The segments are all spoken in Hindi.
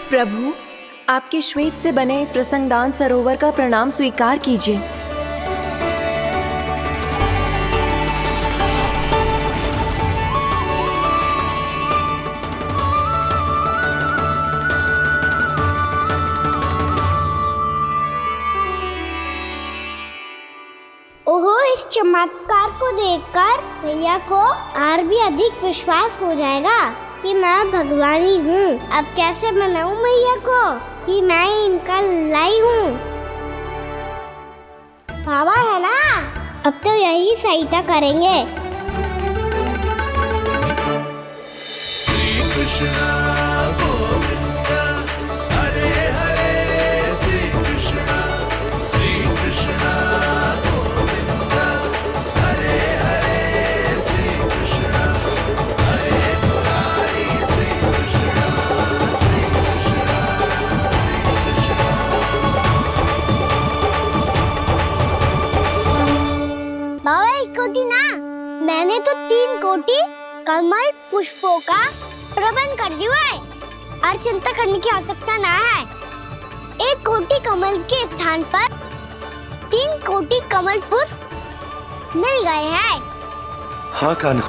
प्रभु, आपके श्वेत से बने इस प्रसंगदान सरोवर का प्रणाम स्वीकार कीजिए। ओहो, इस चमत्कार को देखकर मैया को और भी अधिक विश्वास हो जाएगा कि मैं भगवानी हूँ। अब कैसे मनाऊं मैया को कि मैं इनका लाई हूँ। बाबा है ना, अब तो यही सहायता करेंगे। श्री कृष्ण गोविंद हरे हरे, श्री कृष्ण गोविंद हरे हरे, श्री कृष्ण हरे मुरारी, श्री कृष्ण श्री कृष्ण श्री कृष्ण। बाबा एक कोटी ना, मैंने तो 3 कोटी कमल पुष्पों का प्रबंध कर दिया है और चिंता करने की आवश्यकता ना है। 1 कोटी कमल के स्थान पर 3 कोटी कमल पुष्प मिल गए हैं। हाँ कान्हा,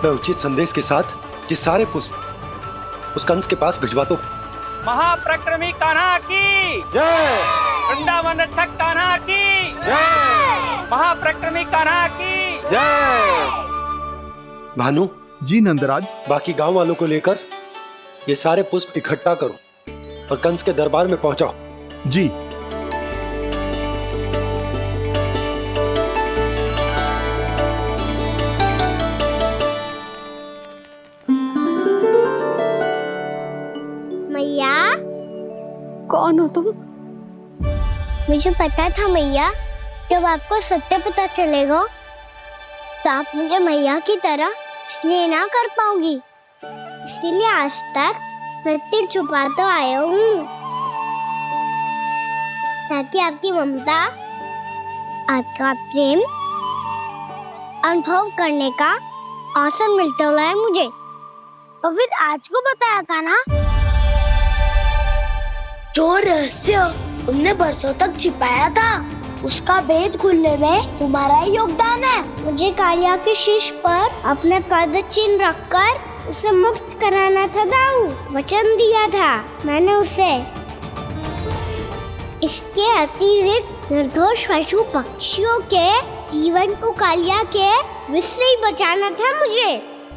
मैं उचित संदेश के साथ ये सारे पुष्प उस कंस के पास भिजवाता हूँ। महाप्रक्रमी कान्हा की जय। वृंदावन रक्षक कान्हा की जय। महाप्रक्रमी कान्हा की जय। भानु जी नंदराज। बाकी गांव वालों को लेकर ये सारे पुष्प इकट्ठा करो और कंस के दरबार में पहुंचाओ। जी। मैया, कौन हो तुम? मुझे पता था मैया, जब आपको सत्य पता चलेगा तो आप मुझे मैया की तरह स्नेह ना कर पाओगी। इसीलिए आज तक सत्य छुपाता आया हूँ, ताकि आपकी ममता, आपका प्रेम अनुभव करने का अवसर मिलता रहा है मुझे। और फिर आज को बताया था ना, जो रहस्य तुमने बरसों तक छिपाया था, उसका भेद खुलने में तुम्हारा ही योगदान है। मुझे कालिया के शीश पर अपने पद चिन्ह रखकर उसे मुक्त कराना था दाऊ। वचन दिया था मैंने उसे। इसके अतिरिक्त निर्दोष पशु पक्षियों के जीवन को कालिया के विष से ही बचाना था मुझे।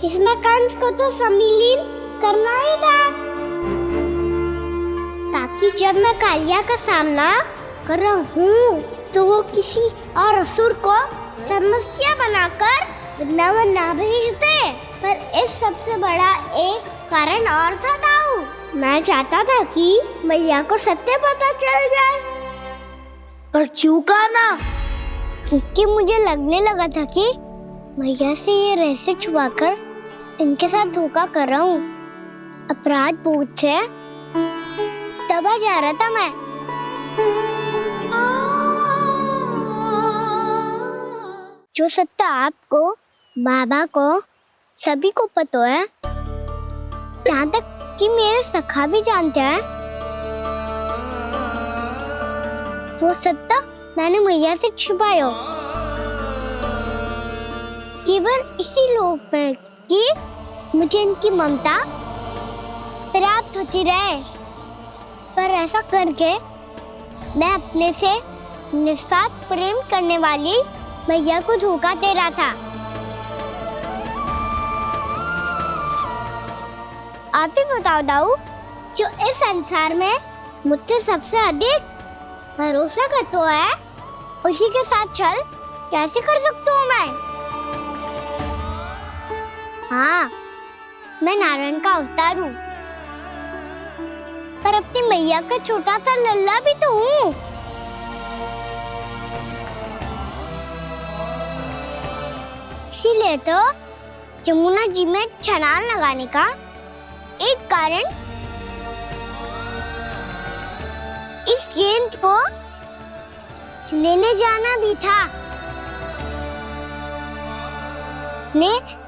इसमें कंस को तो सम्मिलित करना ही था, ताकि जब मैं कालिया का सामना कर रहा हूँ तो वो किसी और असुर को समस्या बनाकर वृंदावन ना भेज दे। पर इस सबसे बड़ा एक कारण और था दाऊ। मैं चाहता था कि मैया को सत्य पता चल जाए। पर क्यों कान्हा? क्योंकि मुझे लगने लगा था कि मैया से ये रहस्य छुपाकर इनके साथ धोखा कर रहा हूँ। अपराध बोझ से दबा जा रहा था मैं। जो सत्य आपको, बाबा को, सभी को पता है, यहाँ तक कि मेरे सखा भी जानते हैं, वो सत्य मैंने मैया से छिपाया केवल इसी लोभ में कि मुझे इनकी ममता प्राप्त होती रहे। पर ऐसा करके मैं अपने से निस्वार्थ प्रेम करने वाली मैया को धोखा दे रहा था। आप ही बताओ दाऊ, जो इस संसार में मुझसे सबसे अधिक भरोसा करता है, उसी के साथ छल कैसे कर सकता हूँ मैं? हाँ, मैं नारायण का अवतार हूँ, पर अपनी मैया का छोटा सा लल्ला भी तो हूँ। इसीलिए तो यमुना जी में छलांग लगाने का एक कारण इस गेंद को लेने जाना भी था।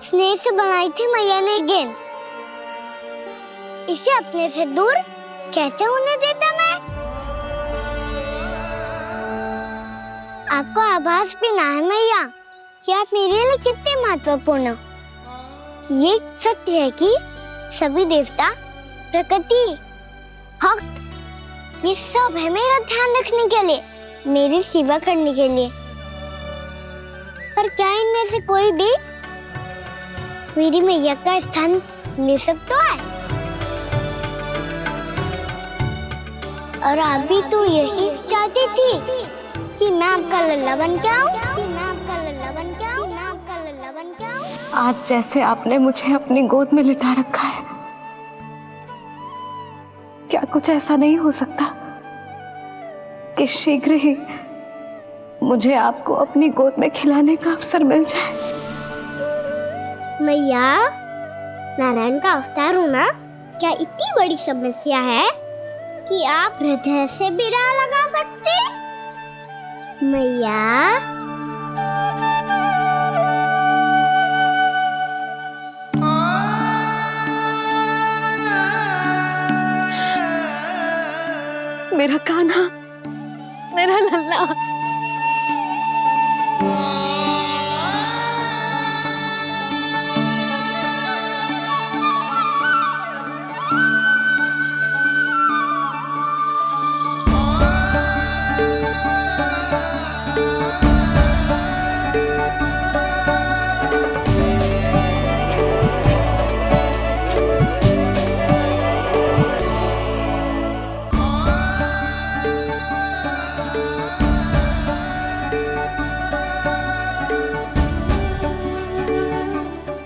स्नेह से बनाई थी मैया ने गेंद, इसे अपने से दूर कैसे होने देता मैं? आपको आभास भी ना है मैया कि आप मेरे लिए कितने महत्वपूर्ण हो। ये सत्य है कि सभी देवता, प्रकृति, भक्त, ये सब है मेरा ध्यान रखने के लिए, मेरी सेवा करने के लिए। पर क्या इनमें से कोई भी मेरी मैया का स्थान ले सकता है? और आप भी तो यही चाहती थी कि मैं आपका लल्ला बन के आऊं, कि मैं आपका लल्ला बन के आऊं, कि मैं आपका लल्ला बन के आऊं। आज जैसे आपने मुझे अपनी गोद में लिटा रखा है, क्या कुछ ऐसा नहीं हो सकता कि शीघ्र ही मुझे आपको अपनी गोद में खिलाने का अवसर मिल जाए? मैया, नारायण का अवतार होना क्या इतनी बड़ी समस्या है कि आप हृदय से भी राह लगा सकते? मैया, मेरा कान्हा, मेरा लल्ला।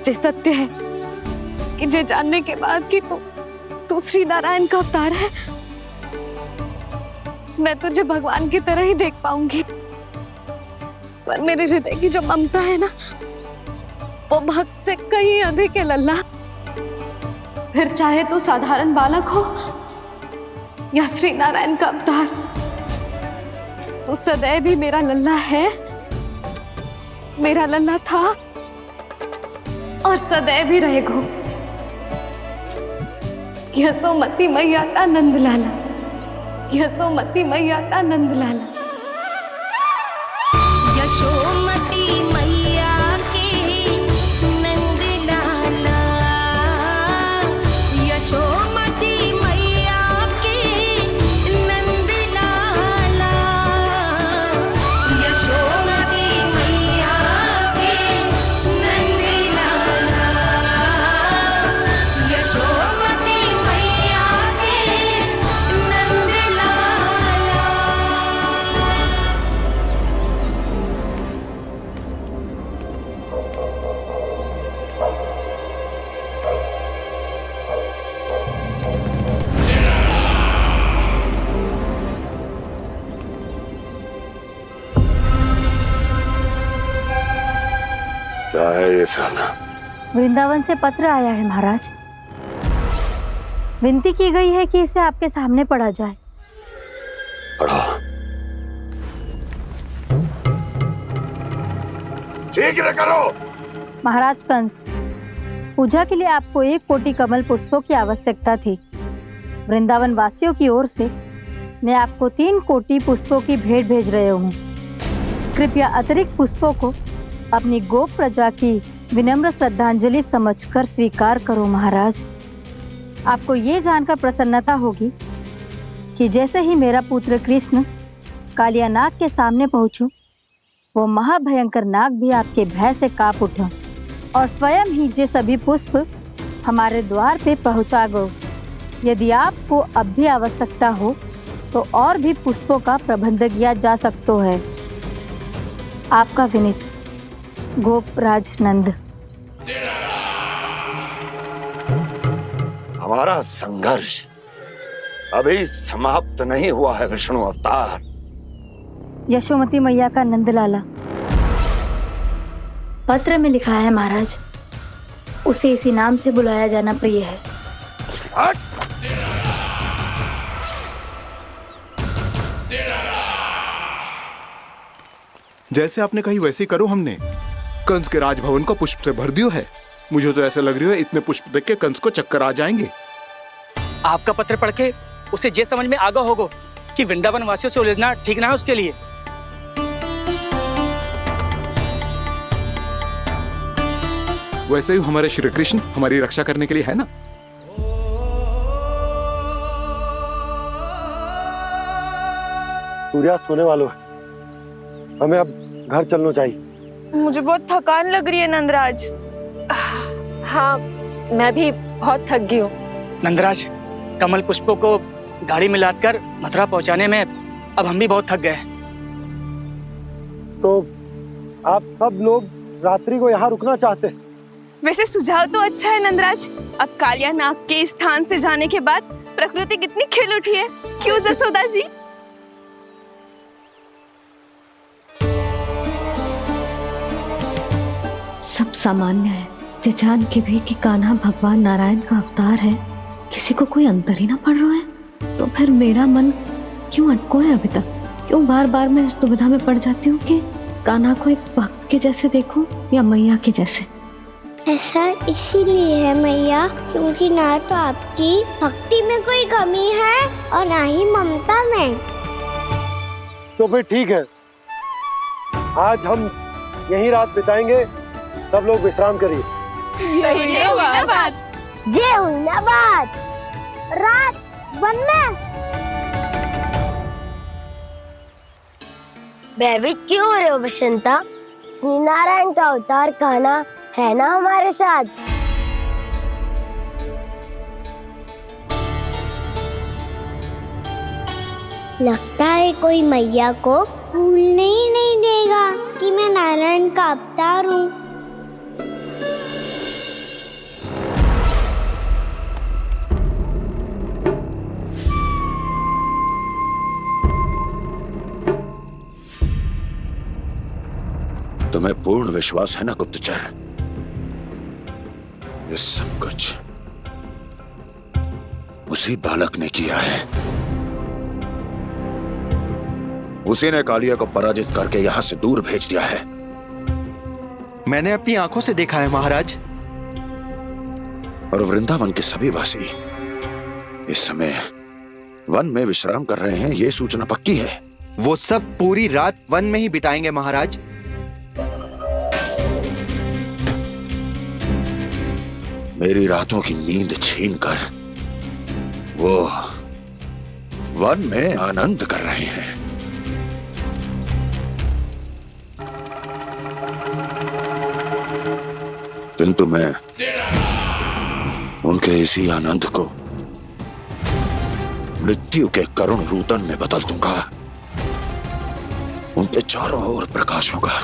ये सत्य है कि ये जानने के बाद कि तू श्री नारायण का अवतार है, मैं तुझे भगवान की तरह ही देख पाऊंगी। पर मेरे हृदय की जो ममता है ना, वो भक्त से कहीं अधिक है लल्ला। फिर चाहे तू साधारण बालक हो या श्री नारायण का अवतार, तू सदैव ही मेरा लल्ला है, मेरा लल्ला था और सदैव ही रहेगा। यशोमती मैया का नंद लाला, यशोमती मैया का नंद लाला। यशोमती मैया के नंद लाला, यशोमती मैया के नंद लाला, यशोमती मैया के नंद लाला, यशोमती मैया के नंद लाला। क्या है ये साला? वृंदावन से पत्र आया है महाराज। विनती की गई है कि इसे आपके सामने पढ़ा जाए। पढ़ो। शीघ्र करो। महाराज कंस, पूजा के लिए आपको 1 कोटि कमल पुष्पों की आवश्यकता थी। वृंदावन वासियों की ओर से मैं आपको 3 कोटि पुष्पों की भेंट भेज रहे हूँ। कृपया अतिरिक्त पुष्पों को अपनी गोप प्रजा की विनम्र श्रद्धांजलि समझकर स्वीकार करो महाराज। आपको ये जानकर प्रसन्नता होगी कि जैसे ही मेरा पुत्र कृष्ण कालिया नाग के सामने पहुंचो, वो महाभयंकर नाग भी आपके भय से कांप उठा और स्वयं ही ये सभी पुष्प हमारे द्वार पे पहुंचा गो। यदि आपको अब भी आवश्यकता हो तो और भी पुष्पों का प्रबंध किया जा सकता है। आपका विनीत गोपराज नंद। हमारा संघर्ष अभी समाप्त नहीं हुआ है विष्णु अवतार। यशोमती मैया का नंदलाला। पत्र में लिखा है महाराज, उसे इसी नाम से बुलाया जाना प्रिय है। हट! जैसे आपने कही वैसे ही करो। हमने कंस के राजभवन को पुष्प से भर दियो है। मुझे तो ऐसा लग रही है इतने पुष्प देख के कंस को चक्कर आ जाएंगे। आपका पत्र पढ़ के उसे ये समझ में आगा होगा कि वृंदावन वासियों से उलझना ठीक ना है उसके लिए। वैसे ही हमारे श्री कृष्ण हमारी रक्षा करने के लिए है ना। सूर्यास्त होने वाला है, हमें अब घर चलना चाहिए। मुझे बहुत थकान लग रही है नंदराज। हाँ, मैं भी बहुत थक गई हूँ। नंदराज, कमल पुष्पों को गाड़ी में लादकर मथुरा पहुंचाने में अब हम भी बहुत थक गए। तो आप सब लोग रात्रि को यहाँ रुकना चाहते हैं? वैसे सुझाव तो अच्छा है नंदराज। अब कालिया नाग के इस स्थान से जाने के बाद प्रकृति कितनी खिल उठी है, क्यों जसोदा जी? सब सामान्य है, ये जान के भी कि कान्हा भगवान नारायण का अवतार है, किसी को कोई अंतर ही ना पड़ रहा है। तो फिर मेरा मन क्यों अटको है अभी तक? क्यों बार बार मैं इस दुविधा में पड़ जाती हूँ कि कान्हा को एक भक्त के जैसे देखूं या मैया के जैसे? ऐसा इसीलिए है मैया क्योंकि ना तो आपकी भक्ति में कोई कमी है और ना ही ममता में। तो फिर ठीक है, आज हम यहीं रात बिताएंगे। सब लोग विश्राम करिए। जय हुइनाबाद। जय हुइनाबाद। रात वन में भयभीत क्यों हो रहे हो बसंता? श्री नारायण का अवतार कान्हा है ना हमारे साथ। लगता है कोई मैया को भूलने ही नहीं देगा कि मैं नारायण का अवतार हूँ। तुम्हें पूर्ण विश्वास है ना गुप्तचर? ये सब कुछ उसी बालक ने किया है। उसी ने कालिया को पराजित करके यहां से दूर भेज दिया है। मैंने अपनी आंखों से देखा है महाराज। और वृंदावन के सभी वासी इस समय वन में विश्राम कर रहे हैं, ये सूचना पक्की है। वो सब पूरी रात वन में ही बिताएंगे महाराज। मेरी रातों की नींद छीनकर वो वन में आनंद कर रहे हैं। किंतु मैं उनके इसी आनंद को मृत्यु के करुण रूदन में बदल दूंगा। उनके चारों ओर प्रकाश होगा,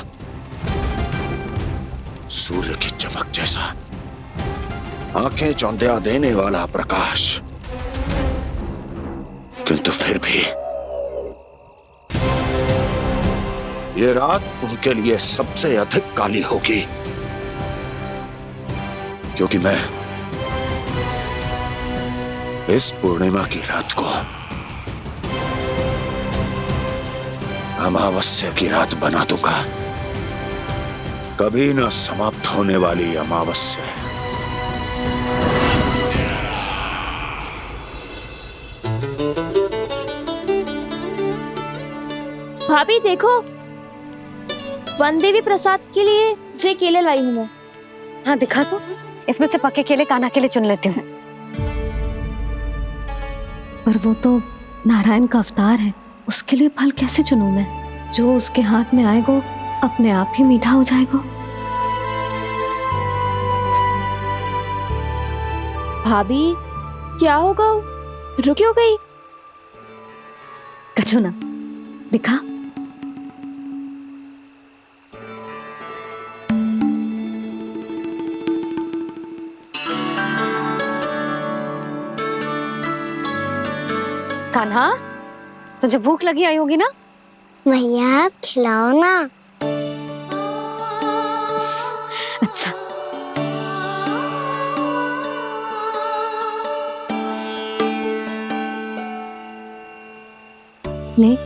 सूर्य की चमक जैसा, आंखें चौंधिया देने वाला प्रकाश। किंतु फिर भी ये रात उनके लिए सबसे अधिक काली होगी, क्योंकि मैं इस पूर्णिमा की रात को अमावस्या की रात बना दूंगा। कभी न समाप्त होने वाली अमावस्या। भाभी देखो, वन देवी प्रसाद के लिए ये केले लाई हूँ मैं। हाँ दिखा तो, इसमें से पक्के केले कान्हा के लिए चुन लेती हूँ। पर वो तो नारायण का अवतार है, उसके लिए फल कैसे चुनूं मैं? जो उसके हाथ में आएगा अपने आप ही मीठा हो जाएगा। भाभी क्या होगा? रुक क्यों गई? कछू ना दिखा। कान्हा, तुझे भूख लगी आई होगी ना? मैया आप खिलाओ ना। अच्छा, ले।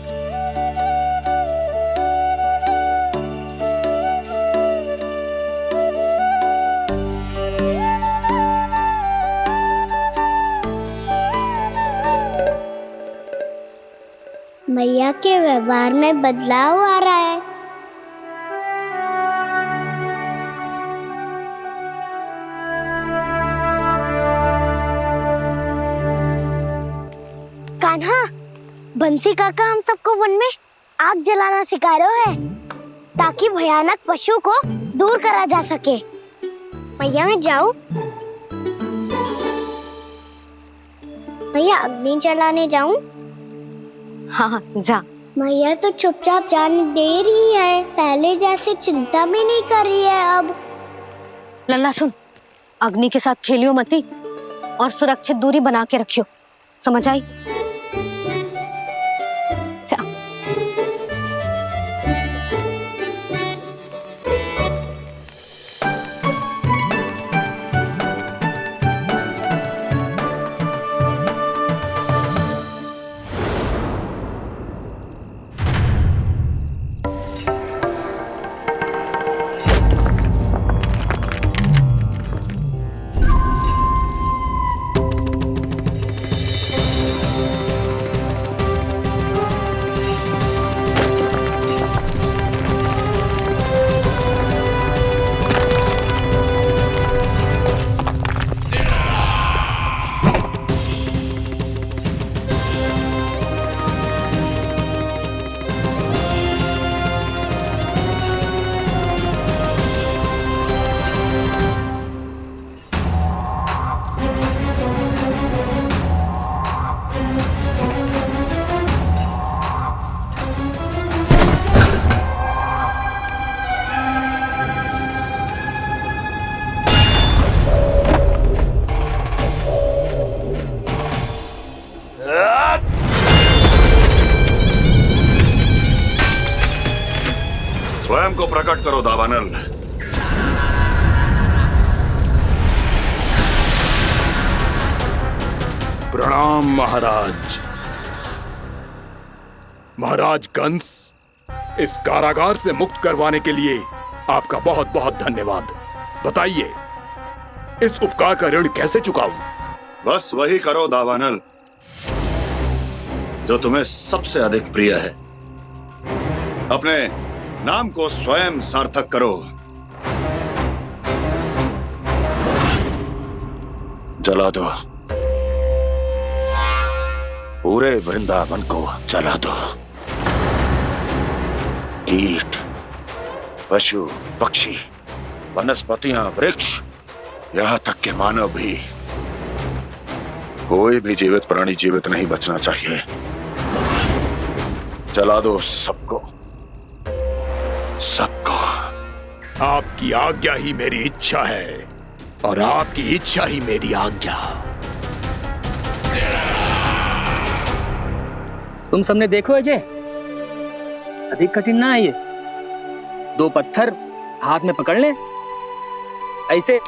मैया के व्यवहार में बदलाव आ रहा है। कान्हा, बंसी काका हम सबको वन में आग जलाना सिखा रहा है ताकि भयानक पशु को दूर करा जा सके। मैया मैं जाऊं? मैया अग्नि जलाने जाऊं? हाँ जा। मैया तो चुपचाप जाने दे रही है, पहले जैसे चिंता भी नहीं कर रही है अब। लल्ला सुन, अग्नि के साथ खेलियो मती और सुरक्षित दूरी बना के रखियो, समझ आई? जा। स्वयं को प्रकट करो दावानल। प्रणाम महाराज। महाराज कंस, इस कारागार से मुक्त करवाने के लिए आपका बहुत बहुत धन्यवाद। बताइए, इस उपकार का ऋण कैसे चुकाऊं? बस वही करो दावानल जो तुम्हें सबसे अधिक प्रिय है। अपने नाम को स्वयं सार्थक करो। जला दो, पूरे वृंदावन को जला दो। कीट, पशु, पक्षी, वनस्पतियां, वृक्ष, यहां तक के मानव भी, कोई भी जीवित प्राणी जीवित नहीं बचना चाहिए। जला दो सबको, सबको। आपकी आज्ञा ही मेरी इच्छा है और आपकी इच्छा ही मेरी आज्ञा। तुम सबने देखो अजय, अधिक कठिन ना है ये। 2 पत्थर हाथ में पकड़ ले, ऐसे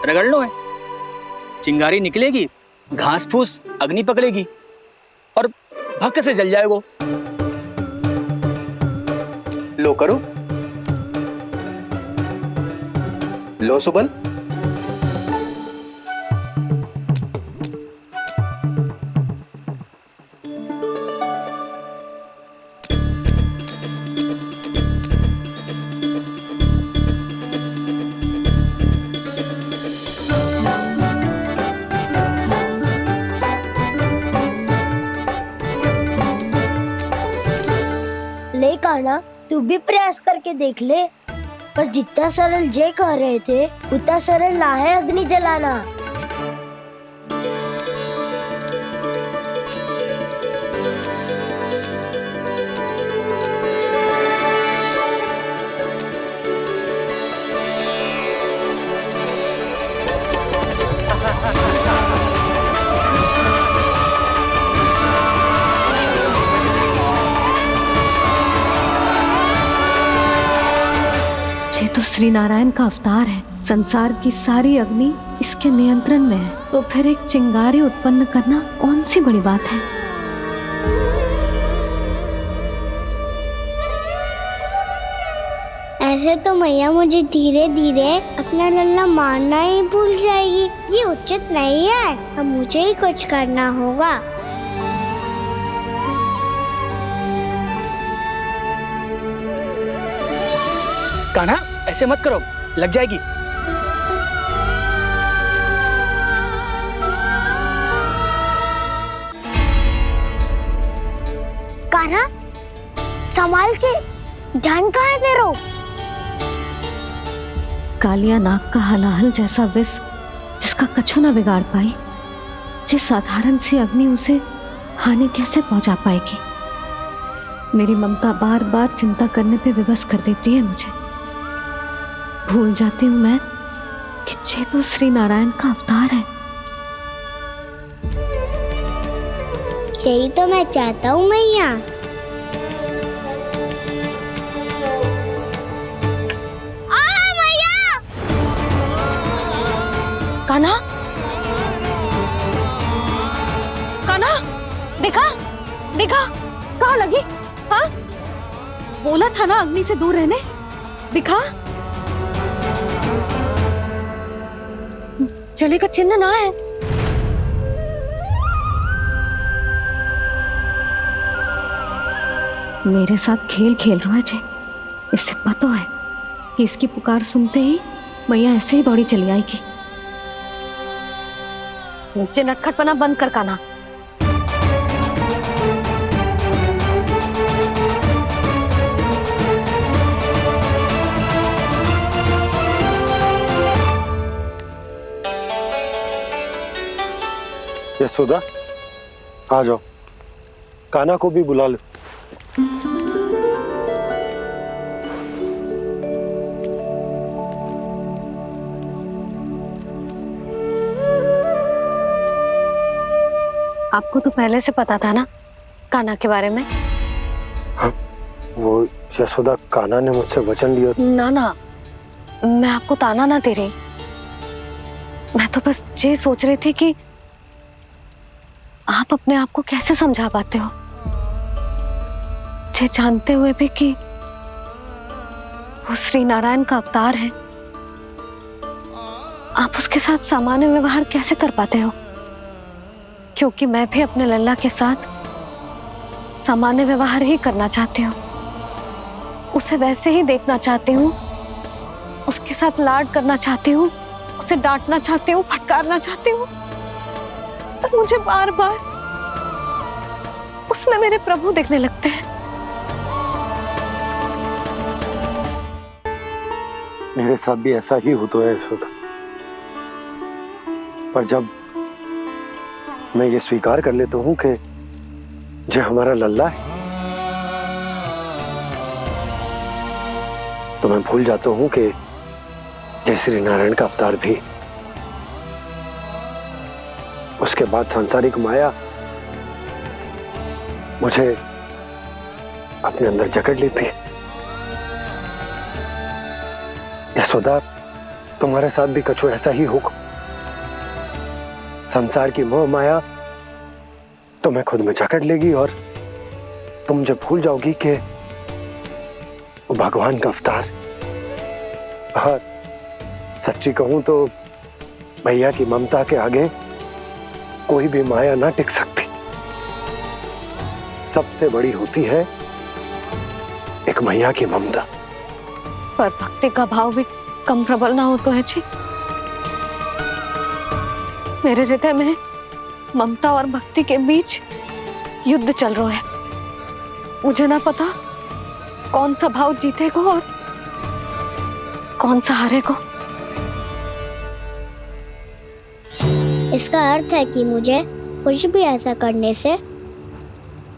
रगड़ लो है, चिंगारी निकलेगी, घास फूस अग्नि पकड़ेगी और भक्क से जल जाएगा। लो करो, लो सुबल। ले कान्हा, तू भी प्रयास करके देख ले। पर जितना सरल जे कह रहे थे उतना सरल ना है अग्नि जलाना। ये तो श्री नारायण का अवतार है। संसार की सारी अग्नि इसके नियंत्रण में है, तो फिर एक चिंगारी उत्पन्न करना कौन सी बड़ी बात है। ऐसे तो मैया मुझे धीरे धीरे अपना लल्ला मारना ही भूल जाएगी। ये उचित नहीं है, अब मुझे ही कुछ करना होगा। कान्हा ऐसे मत करो, लग जाएगी। कान्हा संभाल के, ध्यान कहाँ है तेरो? कालिया नाग का हलाहल जैसा विष जिसका कछु ना बिगाड़ पाई, जिस साधारण सी अग्नि उसे हानि कैसे पहुंचा पाएगी। मेरी ममता बार बार चिंता करने पे विवश कर देती है मुझे। भूल जाती हूँ मैं कि ये तो श्री नारायण का अवतार है। यही तो मैं चाहता हूँ मैया। कान्हा, कान्हा, देखा देखा, कहाँ लगी? हाँ, बोला था ना अग्नि से दूर रहने। दिखा, जले का चिन्ह ना है। मेरे साथ खेल खेल रहा है जे। इससे पता है कि इसकी पुकार सुनते ही मैया ऐसे ही दौड़ी चली आएगी। नीचे नटखटपना बंद कर कान्हा। यशोदा, आ जाओ, कान्हा को भी बुला लो। आपको तो पहले से पता था ना कान्हा के बारे में? हाँ, वो यशोदा, कान्हा ने मुझसे वचन लिया। ना ना, मैं आपको ताना ना दे रही। मैं तो बस ये सोच रही थी कि आप अपने आप को कैसे समझा पाते हो, ये जानते हुए भी कि वो श्री नारायण का अवतार है। आप उसके साथ सामान्य व्यवहार कैसे कर पाते हो? क्योंकि मैं भी अपने लल्ला के साथ सामान्य व्यवहार ही करना चाहती हूँ। उसे वैसे ही देखना चाहती हूँ, उसके साथ लाड करना चाहती हूँ, उसे डांटना चाहती हूँ, फटकारना चाहती हूँ। पर मुझे बार बार उसमें मेरे प्रभु दिखने लगते हैं। मेरे साथ भी ऐसा ही होता है यशोदा। पर जब मैं ये स्वीकार कर लेता हूँ कि जो हमारा लल्ला है, तो मैं भूल जाता हूँ कि जय श्री नारायण का अवतार भी। उसके बाद सांसारिक माया मुझे अपने अंदर जकड़ लेती है। यशोदा, तुम्हारे साथ भी कछु ऐसा ही होगा। संसार की मोह माया तुम्हें खुद में जकड़ लेगी और तुम जब भूल जाओगी कि वो भगवान का अवतार। और सच्ची कहूं तो भैया की ममता के आगे कोई भी माया ना टिक सकती। सबसे बड़ी होती है एक मैया की ममता। पर भक्ति का भाव भी कम प्रबल ना हो तो है जी। मेरे हृदय में ममता और भक्ति के बीच युद्ध चल रहा है। मुझे ना पता कौन सा भाव जीतेगा और कौन सा हारेगा। इसका अर्थ है कि मुझे कुछ भी ऐसा करने से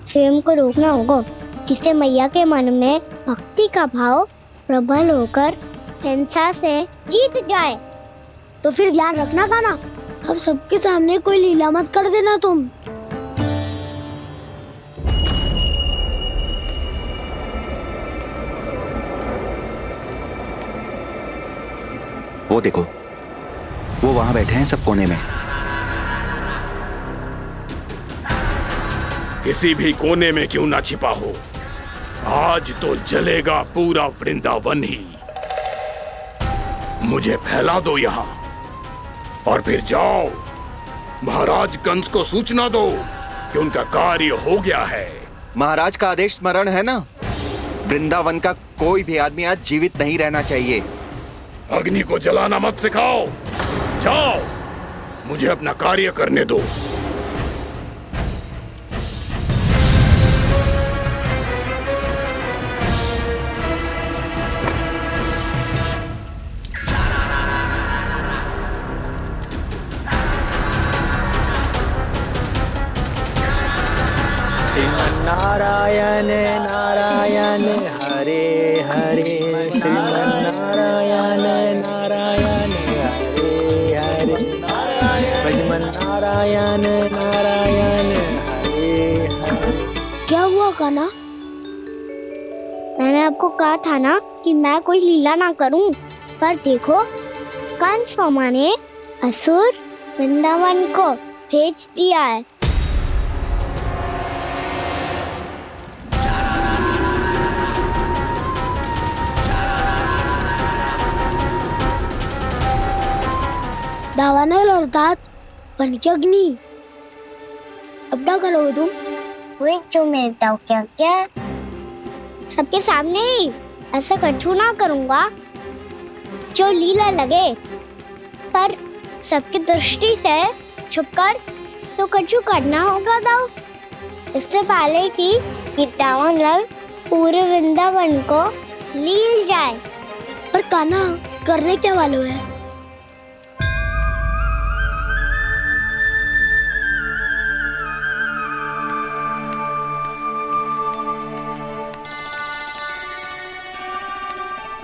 स्वयं को रोकना होगा जिससे मैया के मन में भक्ति का भाव प्रबल होकर हिंसा से जीत जाए। तो फिर ध्यान रखना कान्हा, अब सबके सामने कोई लीला मत कर देना तुम। वो देखो, वो वहां बैठे हैं सब कोने में। किसी भी कोने में क्यों ना छिपा हो, आज तो जलेगा पूरा वृंदावन ही। मुझे फैला दो यहाँ और फिर जाओ महाराज कंस को सूचना दो कि उनका कार्य हो गया है। महाराज का आदेश स्मरण है ना? वृंदावन का कोई भी आदमी आज जीवित नहीं रहना चाहिए। अग्नि को जलाना मत सिखाओ। जाओ, मुझे अपना कार्य करने दो। नारायण नारायण हरे हरे, श्रीमन्नारायण नारायण हरे हरे, भजमन नारायण नारायण हरे हरे। क्या हुआ कान्हा? मैंने आपको कहा था ना कि मैं कोई लीला ना करूं, पर देखो कंस मामा ने असुर वृंदावन को भेज दिया है। दावानल अर्थात बन की अग्नि। अब क्या करोगे तुम? वही जो मेरे ताऊ क्या सबके सामने ही ऐसा कछु ना करूंगा जो लीला लगे, पर सबकी दृष्टि से छुपकर तो कछु करना होगा दाऊ। इससे पहले कि ये दावानल पूरे वृंदावन को लील जाए। पर कान्हा करने क्या वालों है?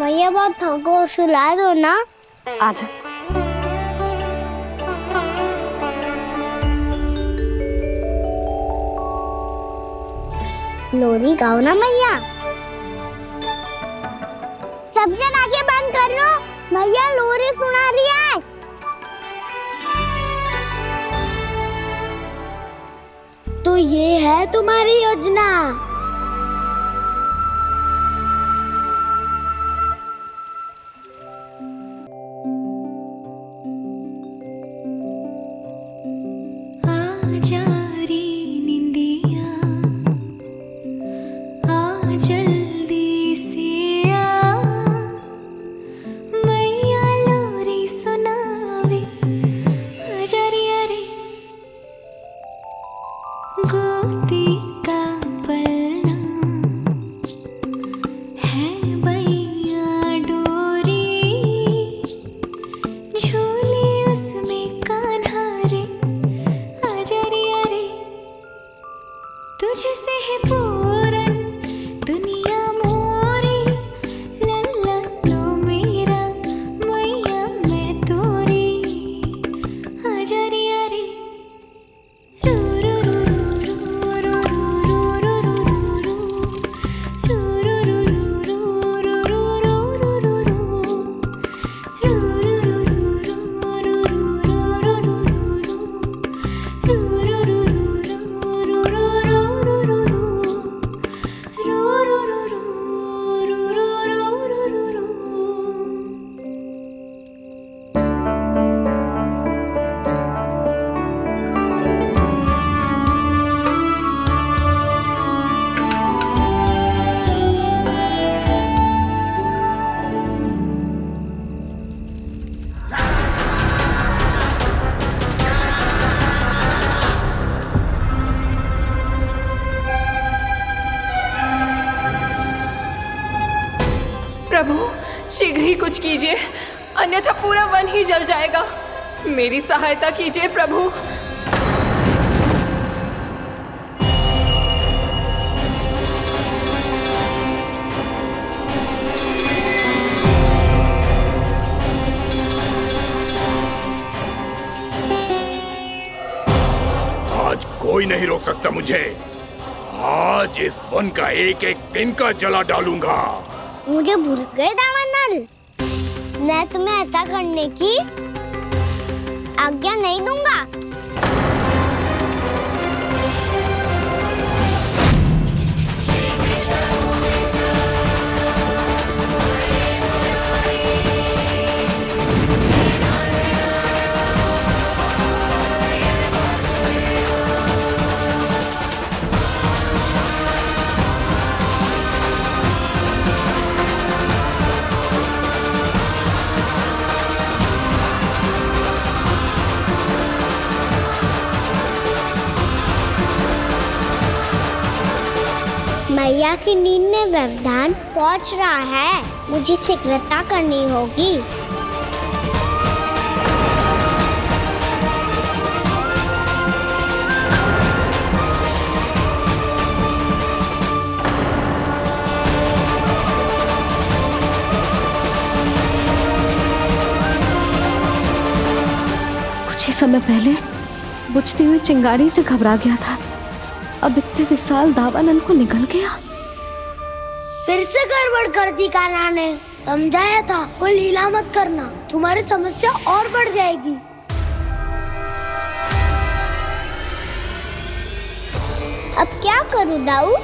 भैया बहुत थको, सुला दो ना। आजा। लोरी गाओ ना मैया। सब जन आंखें बंद कर लो, मैया लोरी सुना रही है। तो ये है तुम्हारी योजना। आजा रे निंदिया, आ जल्दी से आ, मैया लोरी सुनावे। आजा रे गोदी का पलना है बैया डोरी, झूले उसमें कान्हा रे। आजा रे तुझसे है पूरन दुनिया मोरी, लल्ला तो मेरा मैया मैं तोरी। आजा रे रू रू रू रू रू रू प्रभु शीघ्र ही कुछ कीजिए, अन्यथा पूरा वन ही जल जाएगा। मेरी सहायता कीजिए प्रभु। आज कोई नहीं रोक सकता मुझे। आज इस वन का एक एक दिन का जला डालूंगा। मुझे भूल गए दावानल, मैं तुम्हें ऐसा करने की आज्ञा नहीं दूंगा। मैया की नींद में व्यवधान पहुंच रहा है, मुझे शीघ्रता करनी होगी। कुछ ही समय पहले बुझती हुई चिंगारी से घबरा गया था, अब इतने विशाल दावानल को निकल गया। फिर से गड़बड़ कर दी कान्हा ने। समझाया था कोई लीला मत करना, तुम्हारी समस्या और बढ़ जाएगी। अब क्या करूं दाऊ?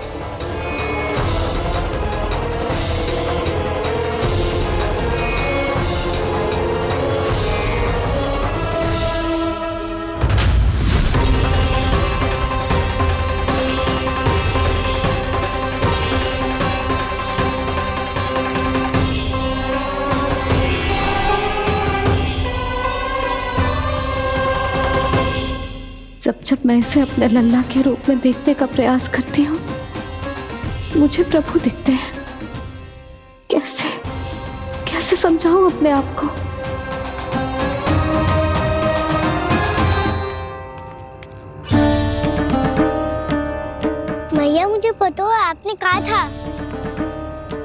जब जब मैं इसे अपने लल्ला के रूप में देखने का प्रयास करती हूँ, मुझे प्रभु दिखते हैं। कैसे कैसे समझाऊं अपने आप को? मैया मुझे पता है आपने कहा था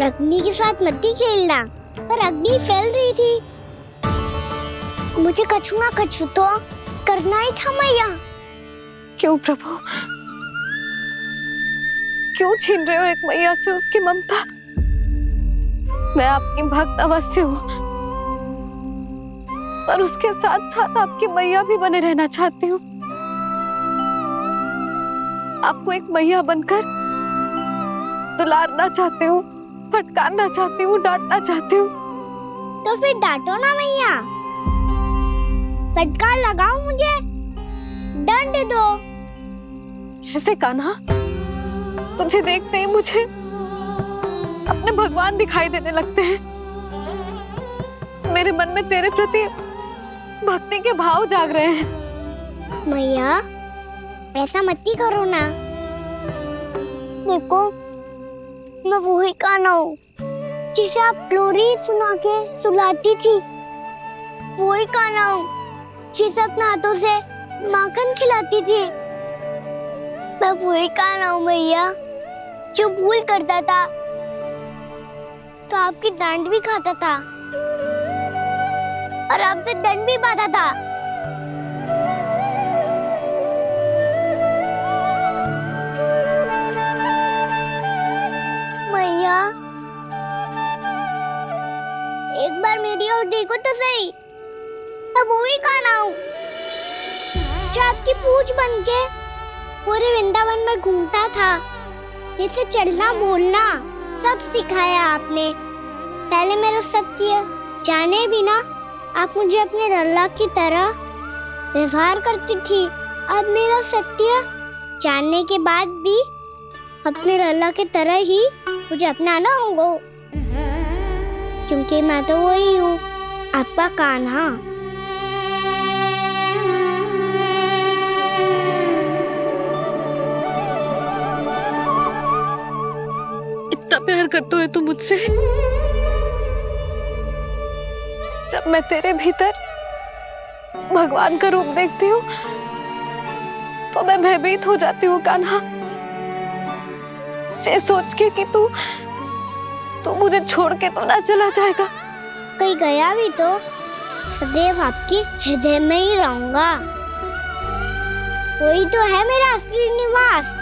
अग्नि के साथ मत ही खेलना, पर अग्नि फैल रही थी। मुझे कछु ना कछु तो करना ही था मैया। क्यों प्रभु, क्यों छीन रहे हो एक मैया से उसकी ममता? मैं आपकी भक्त अवश्य हूँ, पर उसके साथ साथ आपकी मैया भी बने रहना चाहती हूँ। आपको एक मैया बनकर दुलारना चाहती हूँ, फटकारना चाहती हूँ, डांटना चाहती हूँ। तो फिर डांटो ना मैया, फटकार लगाओ, मुझे दंड दो। कैसे कान्हा? तुझे देखते ही मुझे अपने भगवान दिखाई देने लगते हैं। मेरे मन में तेरे प्रति भक्ति के भाव जाग रहे हैं। मैया ऐसा मत ही करो ना। देखो मैं वही कान्हा हूँ जिसे आप लोरी सुना के सुलाती थी। वही कान्हा हूँ जिसे अपने हाथों से माखन खिलाती थी। मैं वही कान्हा हूँ मैया जो भूल करता था तो आपकी डांट भी खाता था और आपसे दंड भी पाता था। मैया एक बार मेरी ओर देखो तो सही। मैं वही कान्हा हूँ जो आपकी पूछ बनके पूरे वृंदावन में घूमता था। जैसे चलना बोलना सब सिखाया आपने। पहले मेरा सत्य जाने बिना आप मुझे अपने लल्ला की तरह व्यवहार करती थी। अब मेरा सत्य जानने के बाद भी अपने लल्ला की तरह ही मुझे अपनाना होगा, क्योंकि मैं तो वही हूँ, आपका कान्हा। इतना प्यार करते हो तुम मुझसे? जब मैं तेरे भीतर भगवान का रूप देखती हूँ तो मैं भयभीत हो जाती हूँ कान्हा। ये सोच के कि तू मुझे छोड़ के तो ना चला जाएगा। कहीं गया भी तो सदैव आपके हृदय में ही रहूंगा। वही तो है मेरा असली निवास।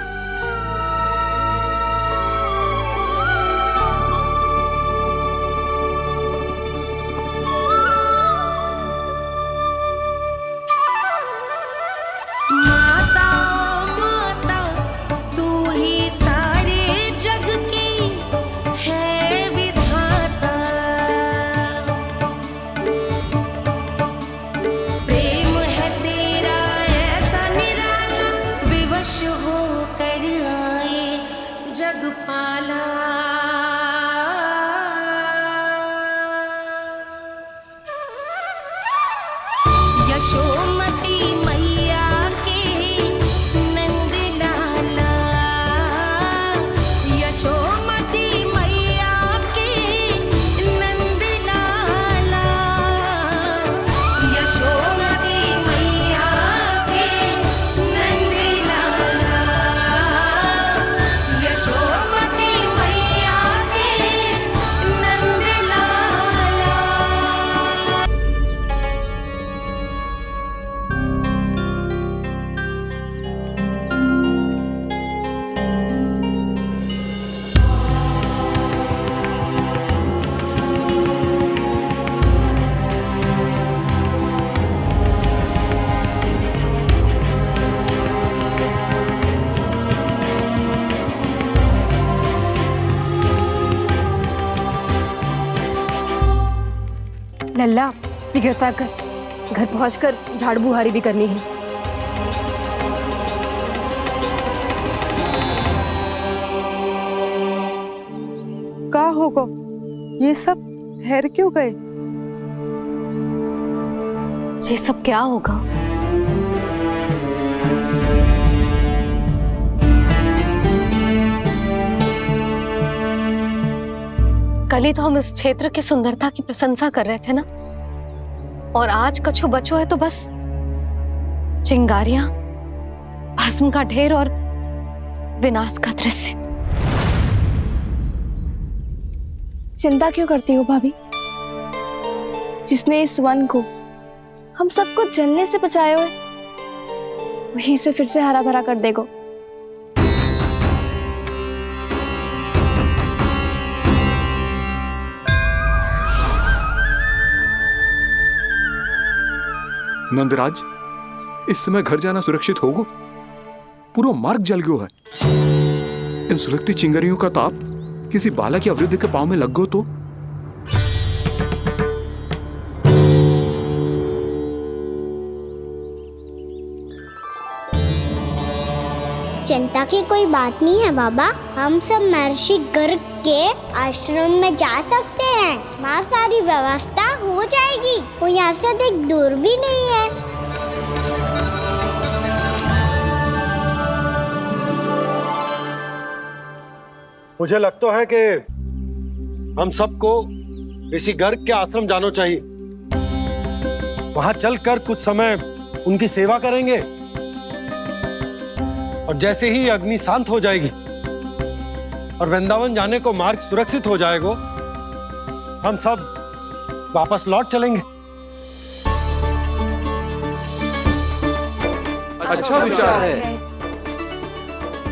हो लल्ला शीघ्रता कर, घर पहुंचकर झाड़ू बुहारी भी करनी है। का होगा ये सब ठहर क्यों गए? ये सब क्या होगा? कल ही तो हम इस क्षेत्र की सुंदरता की प्रशंसा कर रहे थे ना, और आज कछु बचो है तो बस चिंगारियां, भस्म का ढेर और विनाश का दृश्य। चिंता क्यों करती हो भाभी? जिसने इस वन को हम सबको जलने से बचाए हुए, वही इसे फिर से हरा भरा कर देगा। नंदराज, इस समय घर जाना सुरक्षित होगा? पूरा मार्ग जल गयो है। इन सुलगती चिंगारियों का ताप किसी बालक या वृद्ध के पांव में लग गयो तो? चिंता की कोई बात नहीं है बाबा, हम सब महर्षि गर्ग के आश्रम में जा सकते हैं। वहाँ सारी व्यवस्था हो जाएगी, वो यहाँ से अधिक दूर भी नहीं है। मुझे लगता है कि हम सबको ऋषि गर्ग के आश्रम जाना चाहिए। वहां चलकर कुछ समय उनकी सेवा करेंगे, और जैसे ही अग्नि शांत हो जाएगी और वृंदावन जाने को मार्ग सुरक्षित हो जाएगा, हम सब वापस लौट चलेंगे। अच्छा विचार है।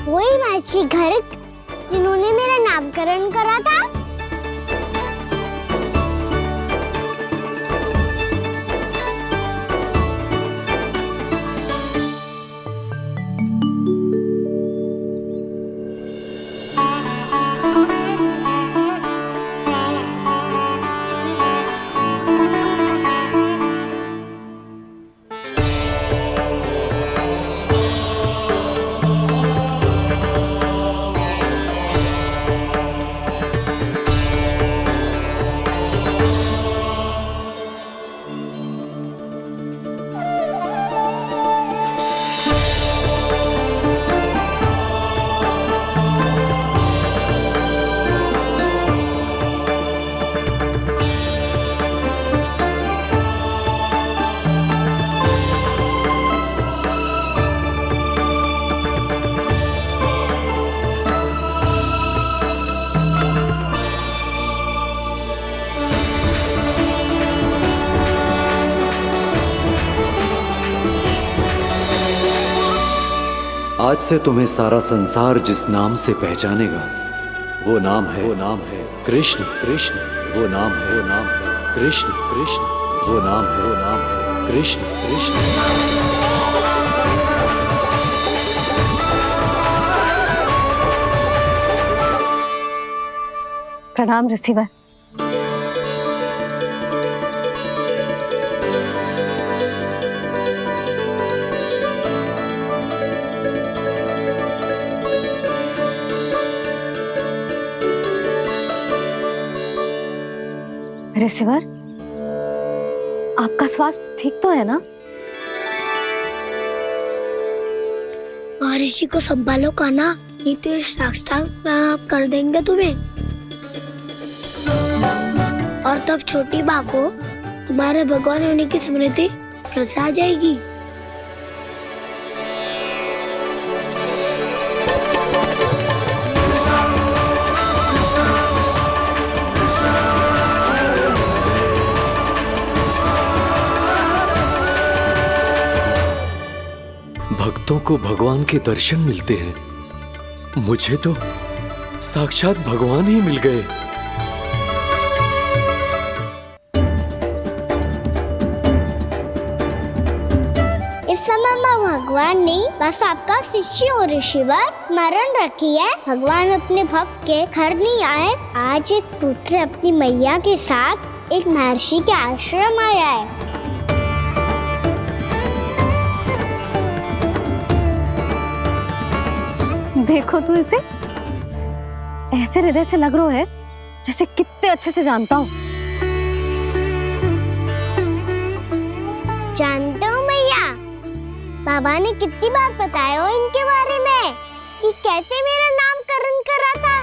वही महर्षि गर्ग जिन्होंने मेरा नामकरण करा था। आज से तुम्हें सारा संसार जिस नाम से पहचानेगा, वो नाम है कृष्ण। कृष्ण वो नाम है कृष्ण। कृष्ण वो नाम है कृष्ण। कृष्ण। प्रणाम ऋषिवर। ऋषिवर, आपका स्वास्थ्य ठीक तो है ना? महर्षि को संभालो कान्हा, नहीं तो ये साष्टांग प्रणाम कर देंगे तुम्हें। और तब छोटी बा को तुम्हारे भगवान होने की स्मृति फिर से आ जाएगी। भक्तों को भगवान के दर्शन मिलते हैं, मुझे तो साक्षात भगवान ही मिल गए। इस समय मैं भगवान नहीं, बस आपका शिष्य हूँ ऋषिवर। स्मरण रखिए, भगवान अपने भक्त के घर नहीं आए। आज एक पुत्र अपनी मैया के साथ एक महर्षि के आश्रम आया है। देखो तू इसे, ऐसे हृदय से लग रहा है जैसे कितने अच्छे से जानता हूँ। जानते हो भैया, बाबा ने कितनी बार बताया हो इनके बारे में कि कैसे मेरा नामकरण करा था,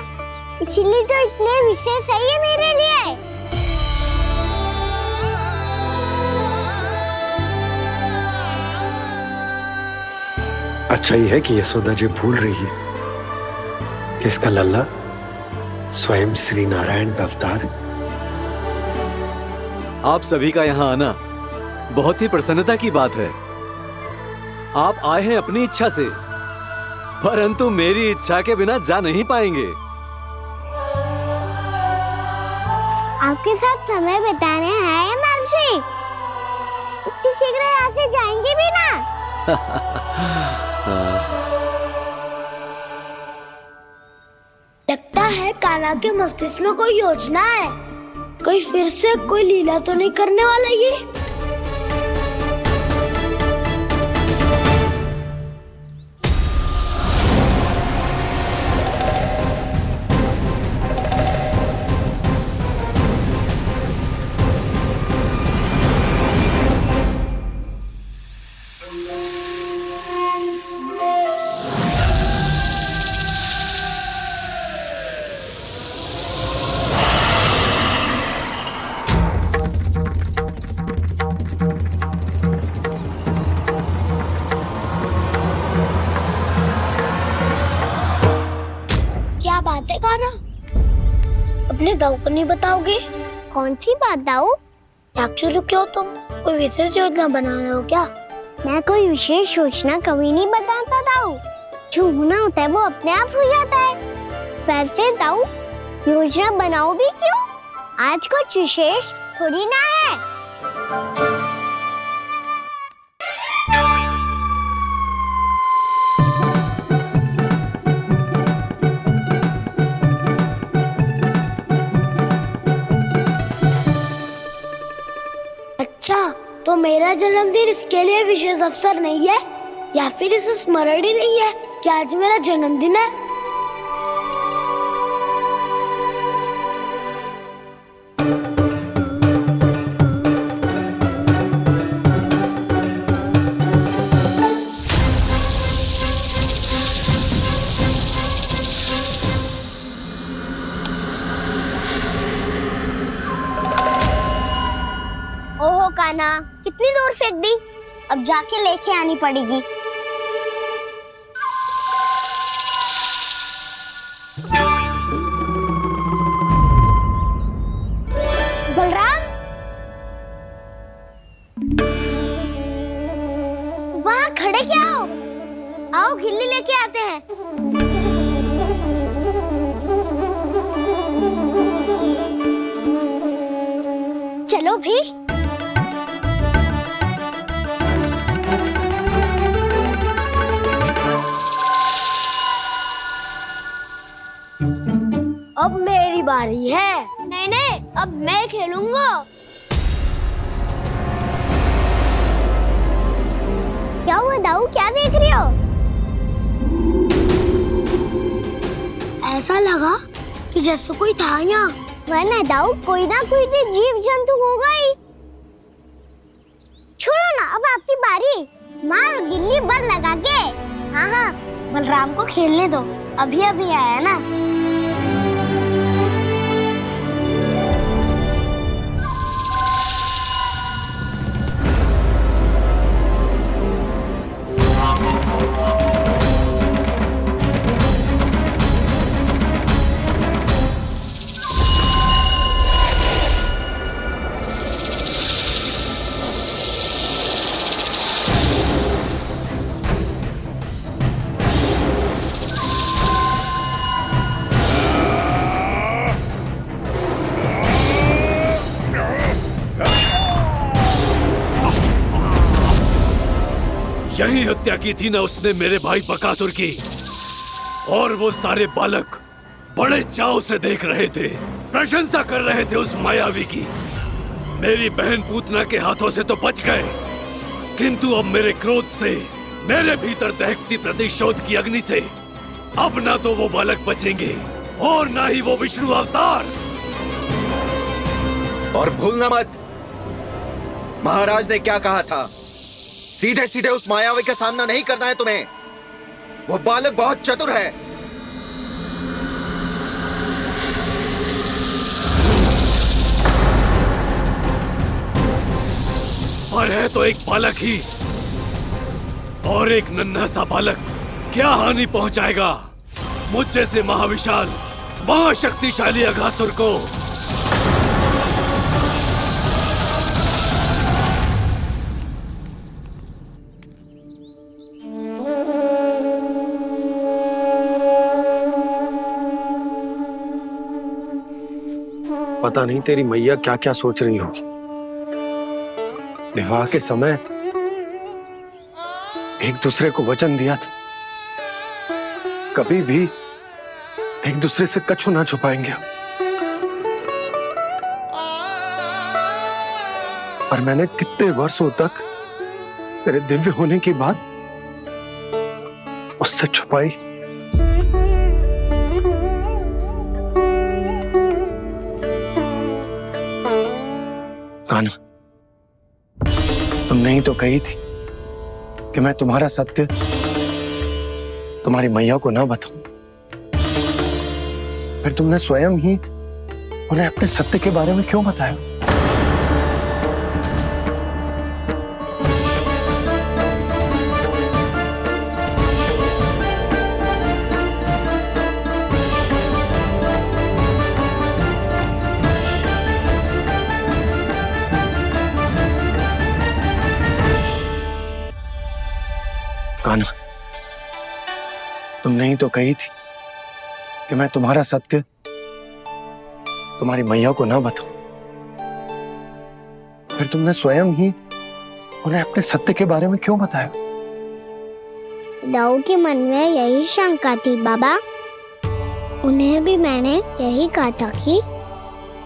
इसीलिए तो इतने विशेष है ये मेरे लिए। अच्छा ही है कि यशोदा जी भूल रही है कि इसका लल्ला स्वयं श्री नारायण का अवतार। आप सभी का यहाँ आना बहुत ही प्रसन्नता की बात है। आप आए हैं अपनी इच्छा से, परंतु मेरी इच्छा के बिना जा नहीं पाएंगे। आपके साथ समय बिताने आए महर्षि, इतनी शीघ्र यहाँ से जाएंगे भी ना? लगता है कान्हा के मस्तिष्क में कोई योजना है, कोई फिर से कोई लीला तो नहीं करने वाला ये। क्या बात है कान्हा, अपने दाऊ को नहीं बताओगे? कौन सी बात दाऊ? याक्षुरु क्यों, तुम कोई विशेष योजना बना रहे हो क्या? मैं कोई विशेष योजना कभी नहीं बताता दाऊ, जो होना होता है वो अपने आप हो जाता है। वैसे दाऊ योजना बनाओ भी क्यों, आज कुछ विशेष थोड़ी ना है। अच्छा, तो मेरा जन्मदिन इसके लिए विशेष अवसर नहीं है, या फिर इसे स्मरण ही नहीं है कि आज मेरा जन्मदिन है? ओहो कान्हा, कितनी दूर फेंक दी, अब जाके लेके आनी पड़ेगी। बलराम, वहाँ खड़े क्या हो? आओ गिल्ली लेके आते हैं। चलो भी। अब मेरी बारी है। नहीं नहीं, अब मैं खेलूंगा। क्या हुआ दाऊ, क्या देख रही हो? ऐसा लगा कि जैसे कोई था यहाँ। वरना दाऊ कोई ना कोई तो जीव जंतु होगा ही। छोड़ो ना, अब आपकी बारी। मार गिल्ली बर लगा के। हाँ हाँ, बलराम को खेलने दो, अभी अभी आया ना। यही हत्या की थी ना उसने मेरे भाई बकासुर की, और वो सारे बालक बड़े चाव से देख रहे थे, प्रशंसा कर रहे थे उस मायावी की। मेरी बहन पूतना के हाथों से तो बच गए, किंतु अब मेरे क्रोध से, मेरे भीतर दहकती प्रतिशोध की अग्नि से अब ना तो वो बालक बचेंगे और ना ही वो विष्णु अवतार। और भूलना मत, महाराज ने क्या कहा था, सीधे सीधे उस मायावी का सामना नहीं करना है तुम्हें। वो बालक बहुत चतुर है। पर है तो एक बालक ही, और एक नन्हा सा बालक क्या हानि पहुंचाएगा मुझ जैसे महाविशाल महाशक्तिशाली अघासुर को। पता नहीं तेरी मैया क्या क्या सोच रही होगी। विवाह के समय एक दूसरे को वचन दिया था, कभी भी एक दूसरे से कछु ना छुपाएंगे। पर मैंने कितने वर्षों तक तेरे दिव्य होने की बात उससे छुपाई। कान्हा, तुमने ही तो कही थी कि मैं तुम्हारा सत्य तुम्हारी मैया को ना बताऊं। फिर तुमने स्वयं ही उन्हें अपने सत्य के बारे में क्यों बताया? कान्हा, तुमने ही तो कही थी कि मैं तुम्हारा सत्य तुम्हारी मैया को ना बताऊं। फिर तुमने स्वयं ही उन्हें अपने सत्य के बारे में क्यों बताया? दाऊ के मन में यही शंका थी बाबा। उन्हें भी मैंने यही कहा था कि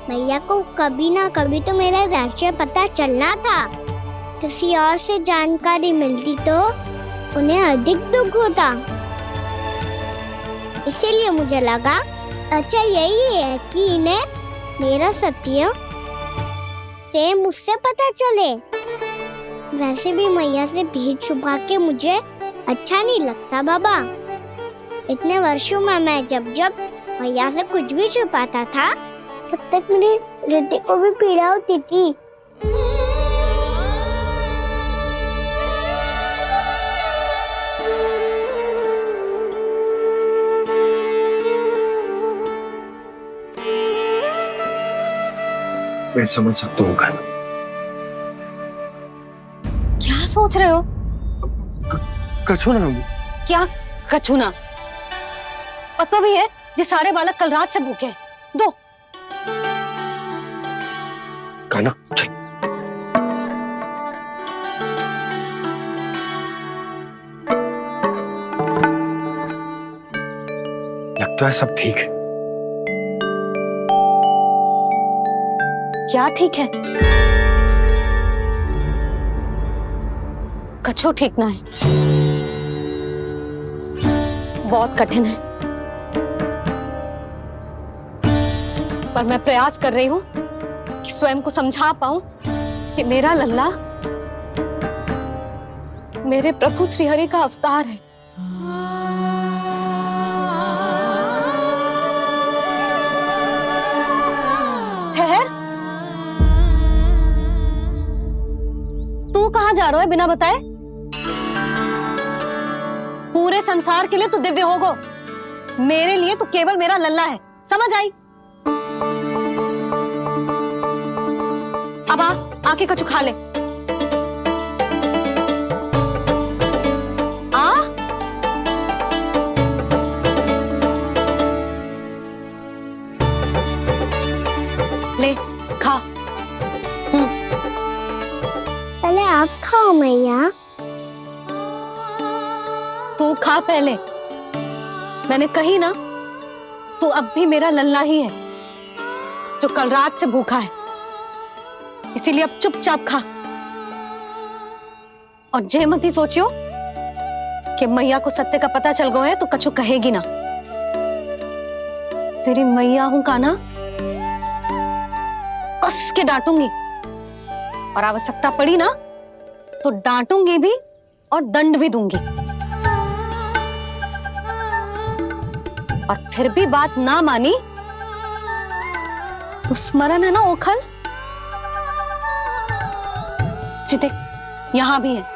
मैया को कभी ना कभी तो मेरा रहस्य पता चलना था। किसी और से जानकारी मिलती तो उन्हें अधिक दुख होता। इसीलिए मुझे लगा अच्छा यही है कि इन्हें मेरा सत्य से मुझसे पता चले। वैसे भी मैया से भेद छुपा के मुझे अच्छा नहीं लगता बाबा। इतने वर्षों में मैं जब जब मैया से कुछ भी छुपाता था तब तक मेरी हृदय को भी पीड़ा होती थी। मैं समझ सकता हूँ कान्हा। क्या सोच रहे हो? कछु ना। क्या कछु ना? पता भी है ये सारे बालक कल रात से भूखे हैं। दो। कान्हा चल। लगता है सब ठीक है। क्या ठीक है? कछु ठीक ना है। बहुत कठिन है, पर मैं प्रयास कर रही हूं कि स्वयं को समझा पाऊं कि मेरा लल्ला मेरे प्रभु श्रीहरि का अवतार है। ठहर, तू कहां जा रहा है बिना बताए? पूरे संसार के लिए तू दिव्य होगो, मेरे लिए तू केवल मेरा लल्ला है। समझ आई? अब आके कछु खा ले। आ ले खा। पहले आप खाओ मैया। तू खा पहले। मैंने कही ना, तू अब भी मेरा लल्ला ही है जो कल रात से भूखा है। इसीलिए अब चुपचाप खा। और जे मत ही सोचियो कि मैया को सत्य का पता चल गया है तो कछु कहेगी ना। तेरी मैया हूं काना, कस के डांटूंगी और आवश्यकता पड़ी ना तो डांटूंगी भी और दंड भी दूंगी। और फिर भी बात ना मानी तो स्मरण है ना ओखल, जिते यहां भी है।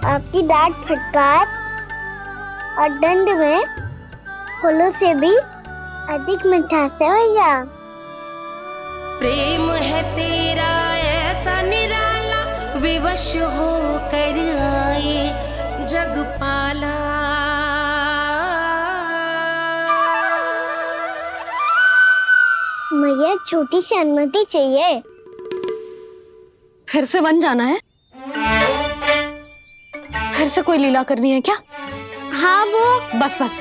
आपकी डांट फटकार और दंड में फूलों से भी अधिक मिठास है भैया। प्रेम है तेरा ऐसा निराला, विवश हो कर आए जग पाला। मैया छोटी सी अनुमति चाहिए। फिर से वन जाना है? फिर से कोई लीला करनी है क्या? हाँ वो बस बस,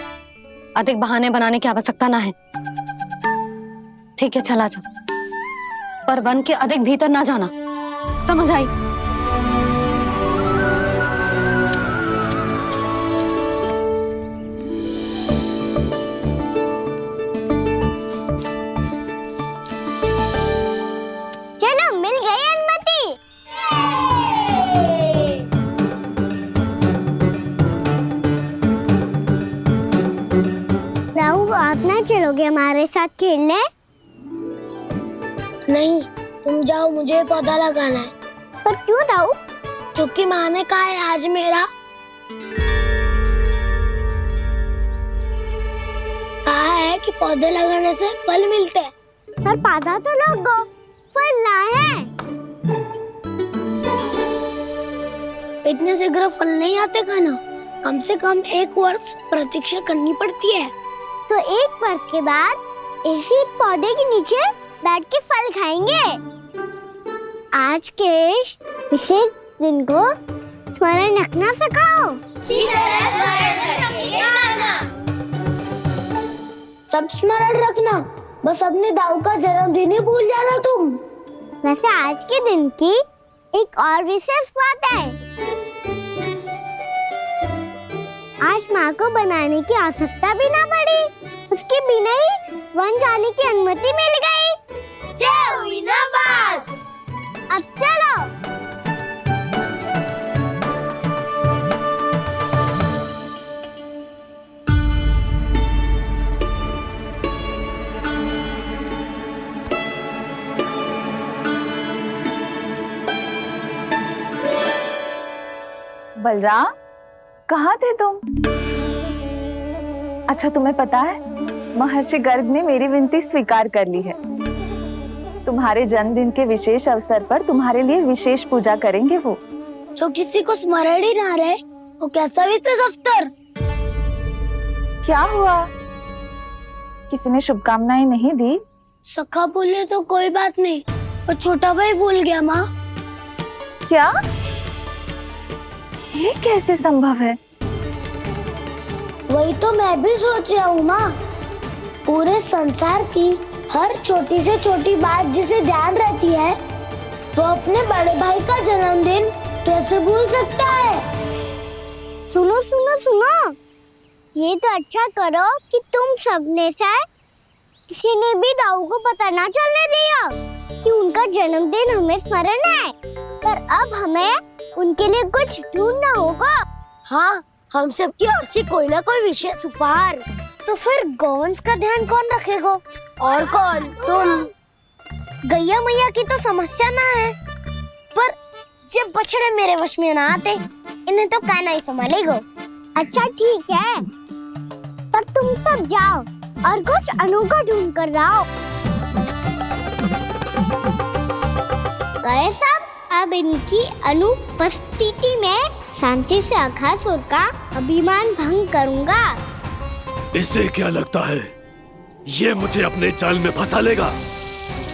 अधिक बहाने बनाने की आवश्यकता ना है। ठीक है चला जा, पर वन के अधिक भीतर ना जाना, समझ आई? चलो मिल गई अनुमति। राहु आप ना चलोगे हमारे साथ खेलने? नहीं, तुम जाओ, मुझे पौधा लगाना है। पर क्यों राहु? क्योंकि माँ ने कहा है आज मेरा कहा है कि पौधे लगाने से फल मिलते हैं। पर पौधा तो लगो, फल ना है। इतने शीघ्र फल नहीं आते खाना, कम से कम 1 वर्ष प्रतीक्षा करनी पड़ती है। तो 1 वर्ष के बाद इसी पौधे के नीचे बैठ के फल खाएंगे। आज के इस विशेष दिन को स्मरण रखना सिखाओ। सब स्मरण रखना, बस अपने दाऊ का जन्मदिन ही भूल जाना तुम। वैसे आज के दिन की एक और विशेष बात है। आज माँ को बनाने की आवश्यकता भी ना पड़ी, उसके बिना ही वन जाने की अनुमति मिल गई। जय हुई ना बात। अब चलो। बलराम, कहाँ थे तुम? अच्छा तुम्हें पता है, महर्षि गर्ग ने मेरी विनती स्वीकार कर ली है। तुम्हारे जन्मदिन के विशेष अवसर पर तुम्हारे लिए विशेष पूजा करेंगे वो। जो किसी को स्मरण ही ना रहे, वो कैसा विशेष अवसर? क्या हुआ? किसी ने शुभकामनाएं नहीं दी? सखा बोले तो कोई बात नहीं, पर छोटा भाई भूल गया माँ। क्या? ये कैसे संभव है? वही तो मैं भी सोच रहा हूँ माँ। पूरे संसार की हर छोटी से छोटी बात जिसे ध्यान रहती है, वो अपने बड़े भाई का जन्मदिन कैसे भूल सकता है? सुनो सुनो सुनो, ये तो अच्छा करो कि तुम सबने से किसी ने भी दाऊ को पता ना चलने दिया कि उनका जन्मदिन हमें स्मरण है। पर अब हमें उनके लिए कुछ ढूंढना होगा। हाँ, हम सबकी ओर से कोई ना कोई विशेष उपहार। तो फिर गौंस का ध्यान कौन रखेगा? और कौन? तुम। गैया मैया की तो समस्या ना है, पर जब बछड़े मेरे वश में ना आते, इन्हें तो कान्हा ही संभालेगा। अच्छा ठीक है, पर तुम सब जाओ और कुछ अनोखा ढूंढ कर लाओ। गए सब? अब इनकी अनुपस्थिति में शांति से अघासुर का अभिमान भंग करूंगा। इसे क्या लगता है ये मुझे अपने जाल में फंसा लेगा?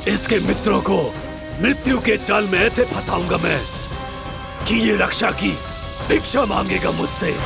इसके मित्रों को मृत्यु के जाल में ऐसे फंसाऊंगा मैं कि ये रक्षा की भिक्षा मांगेगा मुझसे।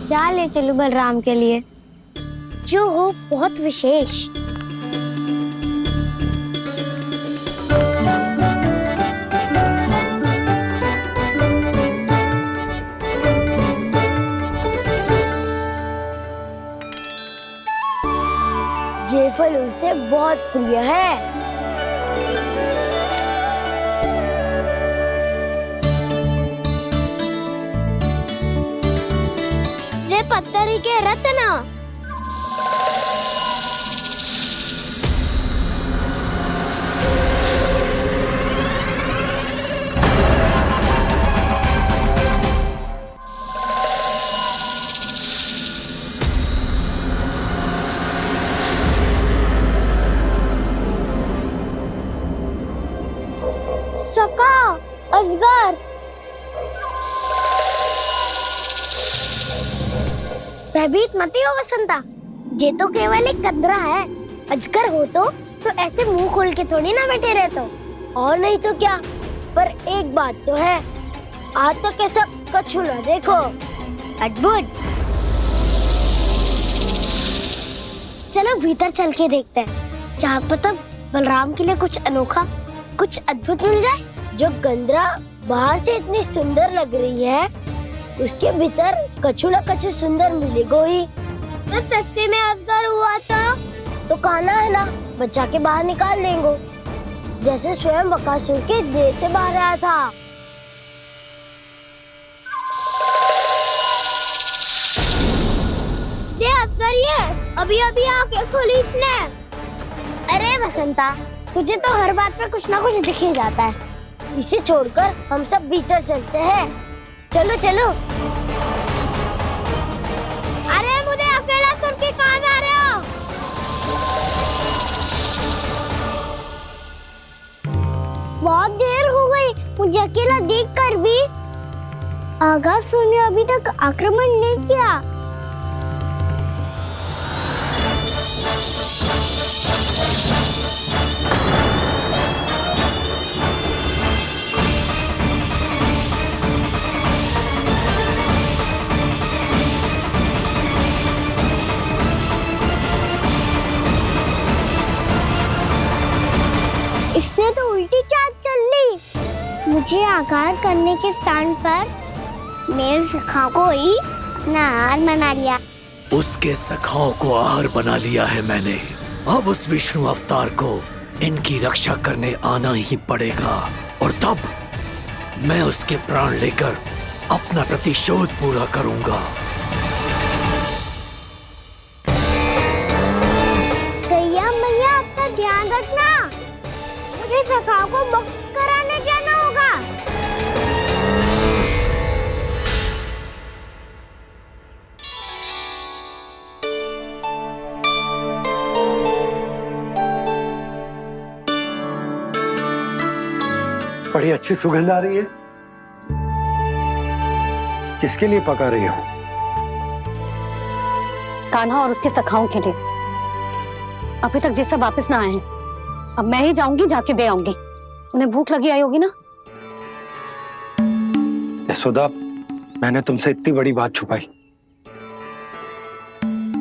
क्या ले चलूं बलराम के लिए जो हो बहुत विशेष। ये फल उसे बहुत प्रिय है। पत्थरी के रत्न। सका असगर भयभीत मत हो वसंता, ये तो केवल एक कंदरा है। अजगर हो तो ऐसे मुंह खोल के थोड़ी ना बैठे रहते हो। और नहीं तो क्या, पर एक बात तो है, आज तक ऐसा कछु ना देखो। अद्भुत। चलो भीतर चल के देखते हैं, क्या पता बलराम के लिए कुछ अनोखा, कुछ अद्भुत मिल जाए। जो गंदरा बाहर से इतनी सुंदर लग रही है, उसके भीतर कछु न कछु सुंदर मिलेगा ही। तो सस्ते में अजगर हुआ तो काना है ना, बच्चा के बाहर निकाल देंगे, जैसे स्वयं बकासुर के देह से बाहर आया था। ये अजगर ही है, अभी अभी आंखें खोली इसने। अरे वसंता, तुझे तो हर बात पे कुछ ना कुछ दिख ही जाता है। इसे छोड़कर हम सब भीतर चलते हैं। चलो चलो। अरे मुझे अकेला सुन के कहाँ जा रहे हो? बहुत देर हो गई मुझे अकेला देखकर भी। आगासुर ने अभी तक आक्रमण नहीं किया। इसने तो उल्टी चाल चल ली। मुझे आघात करने के स्थान पर मेरे सखा को ही अपना आहार बना लिया। उसके सखाओं को आहार बना लिया है मैंने। अब उस विष्णु अवतार को इनकी रक्षा करने आना ही पड़ेगा, और तब मैं उसके प्राण लेकर अपना प्रतिशोध पूरा करूंगा। गैया मैया, अपना ध्यान रखना, मुझे सखा को मुक्त कराने जाना होगा। बड़ी अच्छी सुगंध आ रही है। किसके लिए पका रही हो? कान्हा और उसके सखाओं के लिए। अभी तक जैसे वापस ना आए हैं, अब मैं ही जाऊंगी, जाके दे आऊंगी। उन्हें भूख लगी आई होगी ना। यशोदा, मैंने तुमसे इतनी बड़ी बात छुपाई,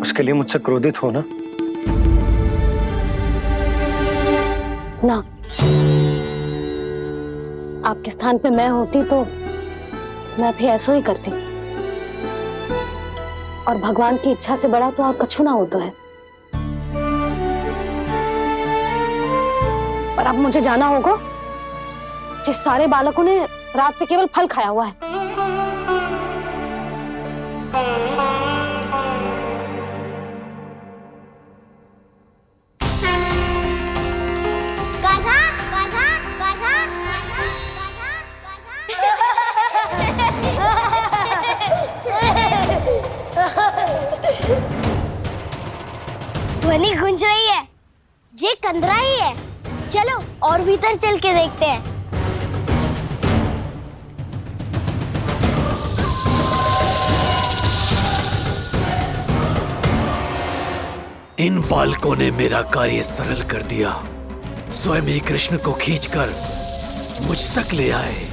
उसके लिए मुझसे क्रोधित हो ना? ना, आपके स्थान पे मैं होती तो मैं भी ऐसा ही करती। और भगवान की इच्छा से बड़ा तो और कछु ना होता है। पर अब मुझे जाना होगा। जिस सारे बालकों ने रात से केवल फल खाया हुआ है। कान्हा, कान्हा, कान्हा, ध्वनि गूंज रही है, ये कंदरा ही है। चलो और भीतर चल के देखते हैं। इन बालकों ने मेरा कार्य सरल कर दिया। स्वयं ही कृष्ण को खींचकर मुझ तक ले आए।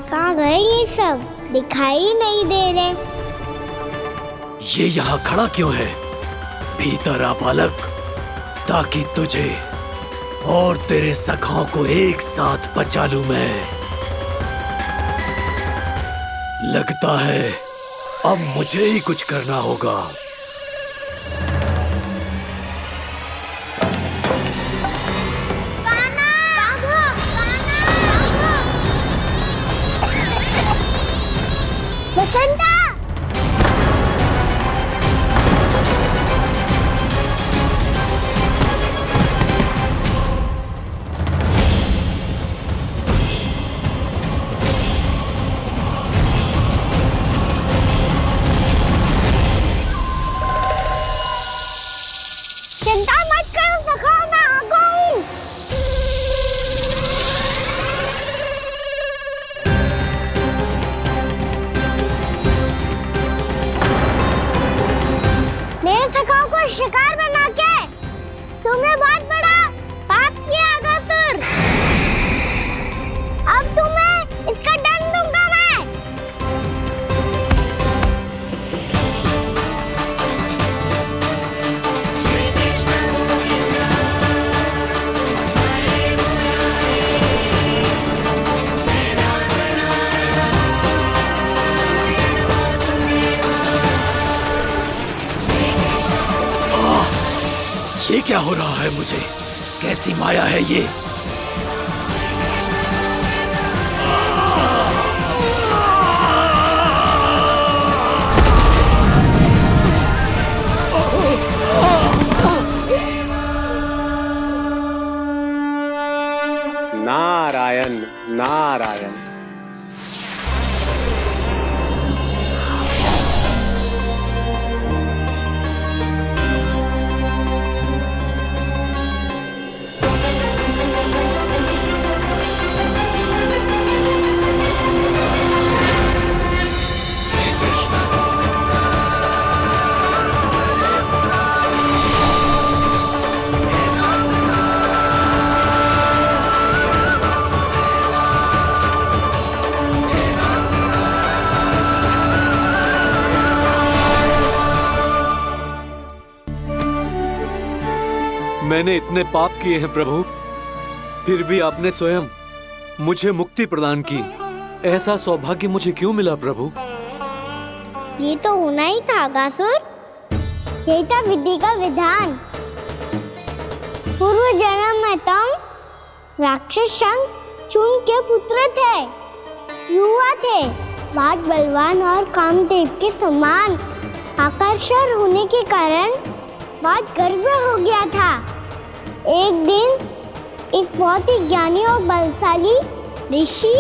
कहाँ गए ये सब? दिखाई नहीं दे रहे। ये यहाँ खड़ा क्यों है? भीतर आ बालक, ताकि तुझे और तेरे सखाओं को एक साथ बचा लूं मैं। लगता है अब मुझे ही कुछ करना होगा। बसंता! चिंता मत करो सखा, मैं आ गई। मेरे सखाओं को शिकार बना के तुमने बहुत बड़ा पाप किया अगासुर। अब तुम्हें इसका दंड दूंगा मैं। ये क्या हो रहा है मुझे? कैसी माया है ये? नारायण नारायण। मैंने इतने पाप किए हैं प्रभु, फिर भी आपने स्वयं मुझे मुक्ति प्रदान की। ऐसा सौभाग्य मुझे क्यों मिला प्रभु? ये तो होना ही था अगासुर। यही था विधि का विधान। पूर्व जन्म में तुम राक्षस शंखचूड़ के पुत्र थे, युवा थे, बहुत बलवान और कामदेव के समान। आकर्षण होने के कारण बहुत गर्व हो गया था। एक दिन एक बहुत ही ज्ञानी और बलशाली ऋषि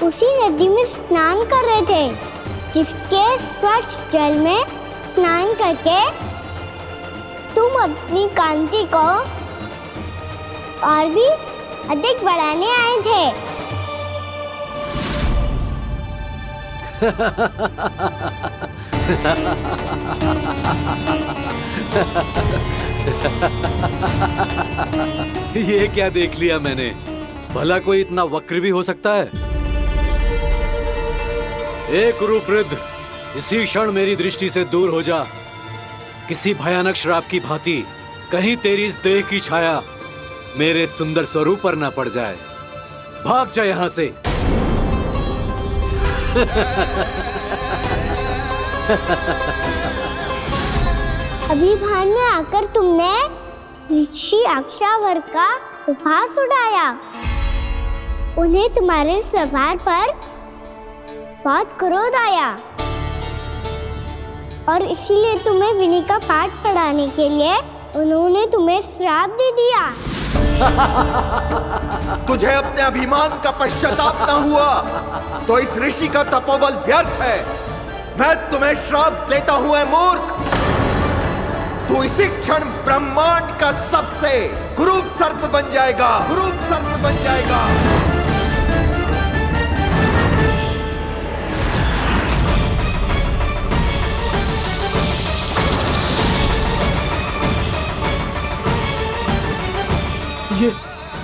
उसी नदी में स्नान कर रहे थे, जिसके स्वच्छ जल में स्नान करके तुम अपनी कांति को और भी अधिक बढ़ाने आए थे। ये क्या देख लिया मैंने? भला कोई इतना वक्र भी हो सकता है? एक कुरुवृद्ध, इसी क्षण मेरी दृष्टि से दूर हो जा। किसी भयानक श्राप की भांति कहीं तेरी इस देह की छाया मेरे सुंदर स्वरूप पर न पड़ जाए। भाग जा यहाँ से। अभी भान में आकर तुमने ऋषि अक्षावर का उपहास उड़ाया। उन्हें तुम्हारे सवार पर बहुत क्रोध आया और इसीलिए तुम्हें विनी का पाठ पढ़ाने के लिए उन्होंने तुम्हें श्राप दे दिया। तुझे अपने अभिमान का पश्चाताप न हुआ तो इस ऋषि का तपोबल व्यर्थ है। मैं तुम्हें श्राप देता हूं ऐ मूर्ख। तू इसी क्षण ब्रह्मांड का सबसे कुरूप सर्प बन जाएगा, कुरूप सर्प बन जाएगा।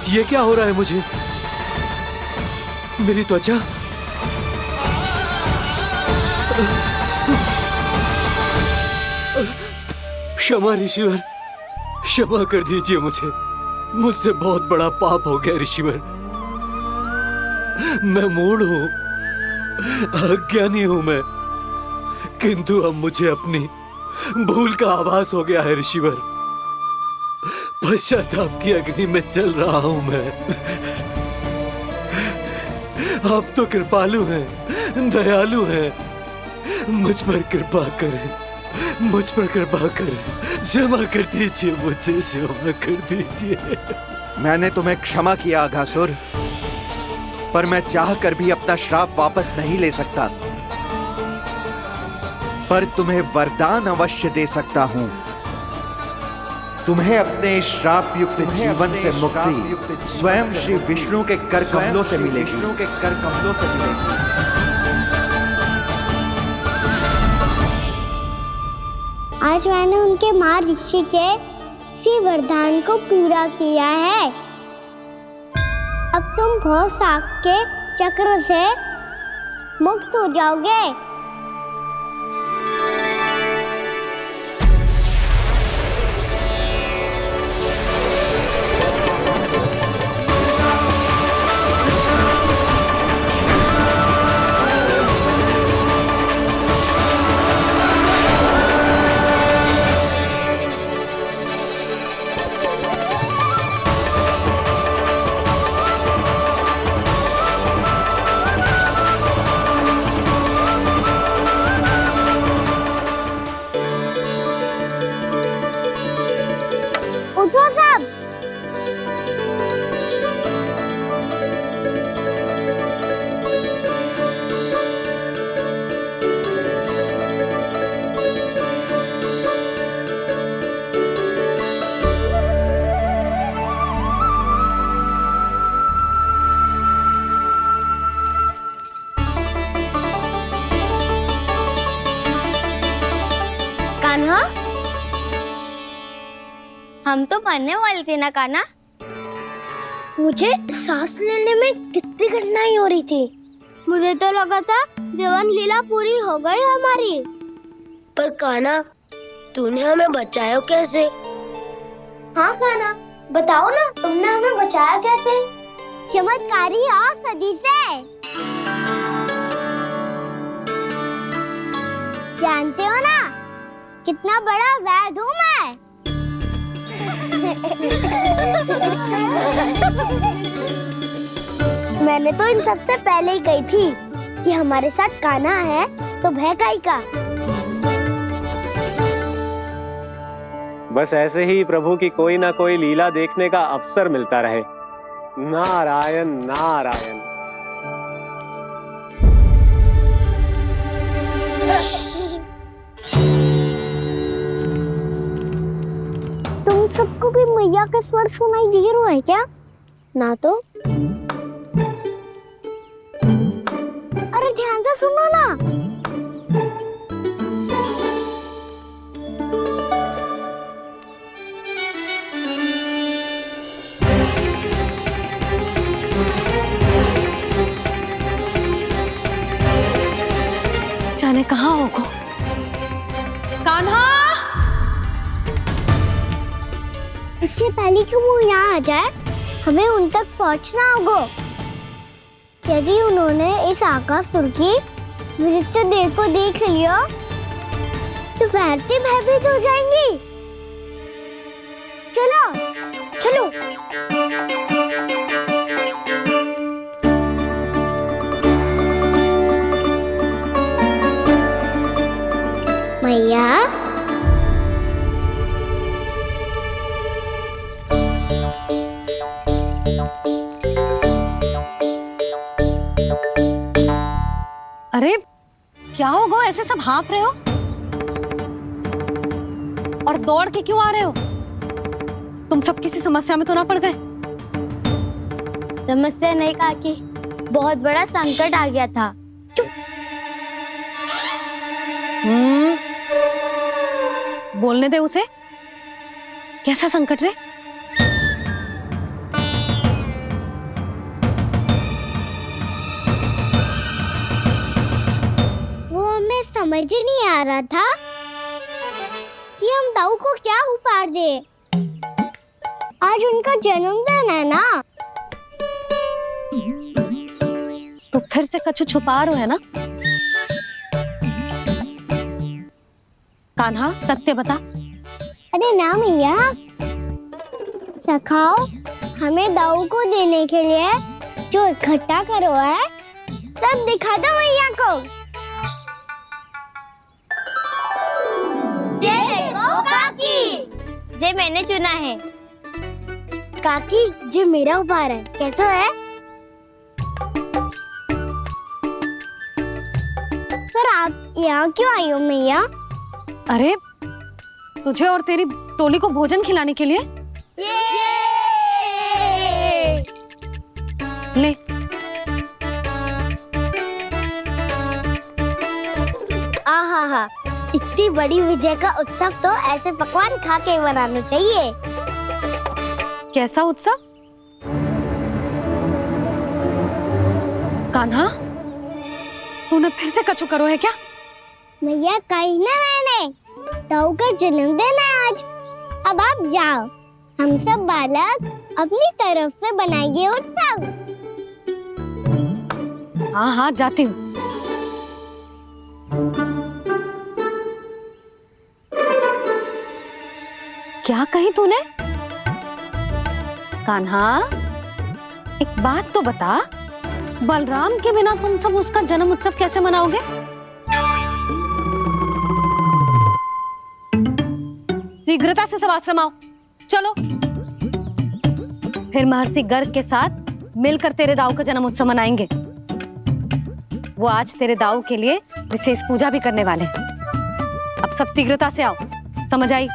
ये क्या हो रहा है मुझे? मेरी त्वचा क्षमा ऋषिवर, क्षमा कर दीजिए मुझे। मुझसे बहुत बड़ा पाप हो गया ऋषिवर। मैं मूढ़ हूं, अज्ञानी हूं मैं, किंतु अब मुझे अपनी भूल का आभास हो गया है ऋषिवर। पश्चाताप की अग्नि में जल रहा हूं मैं। आप तो कृपालु हैं, दयालु हैं, मुझ पर कृपा करें, मुझ पर कृपा करें, क्षमा कर दीजिए मुझे, क्षमा कर दीजिए। मैंने तुम्हें क्षमा किया अघासुर, पर मैं चाहकर भी अपना श्राप वापस नहीं ले सकता। पर तुम्हें वरदान अवश्य दे सकता हूं। तुम्हें अपने श्राप युक्त जीवन से मुक्ति स्वयं श्री विष्णु के कर कमलों से मिलेगी, विष्णु के कर कमलों से मिलेगी। आज मैंने उनके मां ऋषि के इसी वरदान को पूरा किया है। अब तुम भव साग के चक्र से मुक्त हो जाओगे। उठो सब। कान्हा, हम तो मरने वाले थे ना कान्हा। मुझे सांस लेने में कितनी कठिनाई हो रही थी। मुझे तो लगा था जीवन लीला पूरी हो गई हमारी। पर कान्हा, तूने हमें बचाया कैसे? हाँ कान्हा, बताओ ना, तुमने हमें बचाया कैसे? चमत्कारी औषधि से। जानते हो ना कितना बड़ा वैद्य हूँ मैं। मैंने तो इन सबसे पहले ही कही थी कि हमारे साथ कान्हा है तो भय काई का। बस ऐसे ही प्रभु की कोई ना कोई लीला देखने का अवसर मिलता रहे। नारायण नारायण। तुम सबको भी मैया के स्वर सुनाई दे रहा है क्या? ना तो। अरे ध्यान से सुनो ना। जाने कहाँ होगो? कान्हा! इससे पहले कि वो यहाँ आ जाए, हमें उन तक पहुँचना होगा। यदि उन्होंने इस आकासुर की नृत्य देह को देख लिया, तो वैरती भयभीत हो जाएंगी। चलो, चलो। अरे क्या होगा, ऐसे सब हाँफ रहे हो और दौड़ के क्यों आ रहे हो? तुम सब किसी समस्या में तो ना पड़ गए? समस्या नहीं काकी, बहुत बड़ा संकट आ गया था। बोलने दे उसे। कैसा संकट रे? वो हमें समझ ही नहीं आ रहा था कि हम दाऊ को क्या उपहार दे। आज उनका जन्मदिन है ना। तो फिर से कुछ छुपा रहे हो है ना? कान्हा सत्य बता। अरे ना मैया, सखाओ हमें दाऊ को देने के लिए जो इकट्ठा करो है सब दिखा दो मैया को। ये देखो काकी, जे मैंने चुना है। काकी जे मेरा उपहार है, कैसा है? पर आप यहाँ क्यों आई हो मैया? अरे तुझे और तेरी टोली को भोजन खिलाने के लिए। ले। आहा, इतनी बड़ी विजय का उत्सव तो ऐसे पकवान खा के मनाना चाहिए। कैसा उत्सव? कान्हा तूने फिर से कछु करो है क्या? मैया कही ना मैंने, दाऊ का जन्मदिन है आज। अब आप जाओ, हम सब बालक अपनी तरफ से बनाएंगे उत्सव। हाँ हाँ जाती हूँ। क्या कही तूने? कान्हा एक बात तो बता, बलराम के बिना तुम सब उसका जन्म उत्सव कैसे मनाओगे? शीघ्रता से सब आश्रम आओ, चलो। फिर महर्षि गर्ग के साथ मिलकर तेरे दाऊ का जन्म उत्सव मनाएंगे। वो आज तेरे दाऊ के लिए विशेष पूजा भी करने वाले हैं। अब सब शीघ्रता से आओ, समझ आई?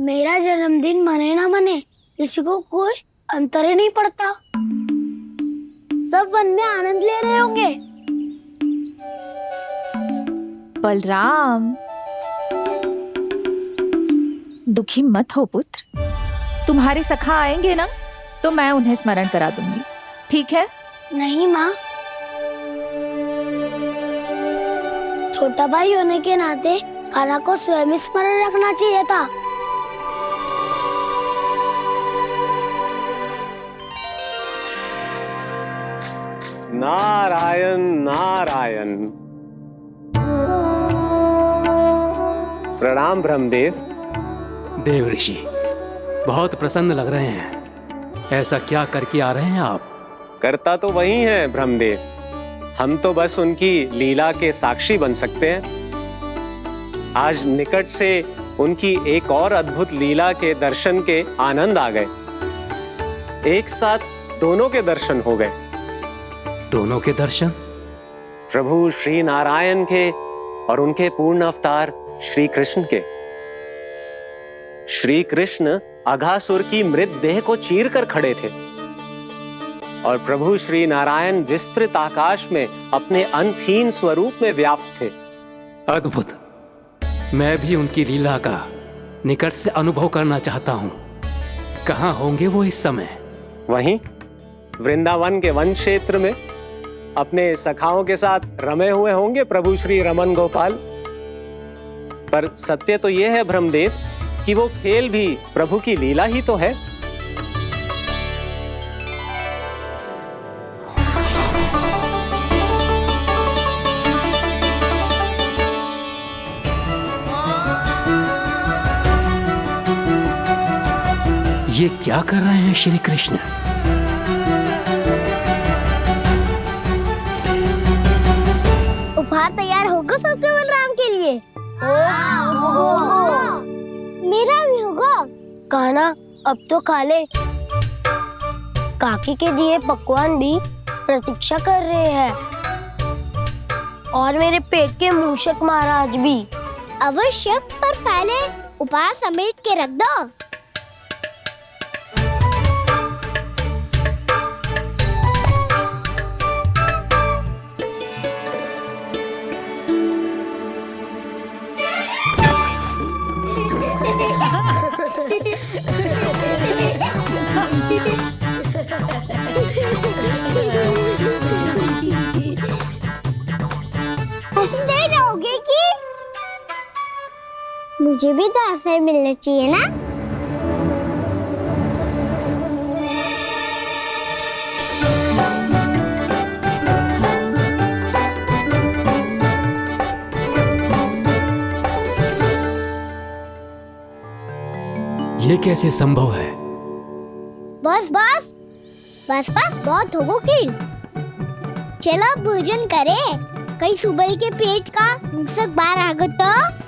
मेरा जन्मदिन मने ना मने, किसी को कोई अंतर ही नहीं पड़ता। सब वन में आनंद ले रहे होंगे। बलराम दुखी मत हो पुत्र, तुम्हारे सखा आएंगे ना तो मैं उन्हें स्मरण करा दूंगी, ठीक है? नहीं माँ, छोटा भाई होने के नाते कान्हा को स्वयं स्मरण रखना चाहिए था। नारायण नारायण। प्रणाम ब्रह्मदेव। देव ऋषि बहुत प्रसन्न लग रहे हैं। ऐसा क्या करके आ रहे हैं आप? करता तो वही है ब्रह्मदेव, हम तो बस उनकी लीला के साक्षी बन सकते हैं। आज निकट से उनकी एक और अद्भुत लीला के दर्शन के आनंद आ गए। एक साथ दोनों के दर्शन हो गए। दोनों के दर्शन? प्रभु श्री नारायण के और उनके पूर्ण अवतार श्री कृष्ण के। श्री कृष्ण अघासुर की मृत देह को चीर कर खड़े थे और प्रभु श्री नारायण विस्तृत आकाश में अपने अंतहीन स्वरूप में व्याप्त थे। अद्भुत। मैं भी उनकी लीला का निकट से अनुभव करना चाहता हूँ। कहाँ होंगे वो इस समय? वहीं वृंदावन के वन क्षेत्र में अपने सखाओं के साथ रमे हुए होंगे प्रभु श्री रमन गोपाल। पर सत्य तो यह है ब्रह्मदेव कि वो खेल भी प्रभु की लीला ही तो है। ये क्या कर रहे हैं श्री कृष्ण? उपहार तैयार होगा सबके बलराम के लिए? मेरा भी होगा। कान्हा अब तो खा ले। काकी के दिए पकवान भी प्रतीक्षा कर रहे हैं और मेरे पेट के मूषक महाराज भी। अवश्य, पर पहले उपहार समेट के रख दो। हंसते रहोगे कि मुझे भी तो अवसर मिलना चाहिए ना। ये कैसे संभव है? बस बस बस बस बहुत हो गई। चलो भोजन करें, कहीं सुबह के पेट का मूषक बाहर आ गया तो।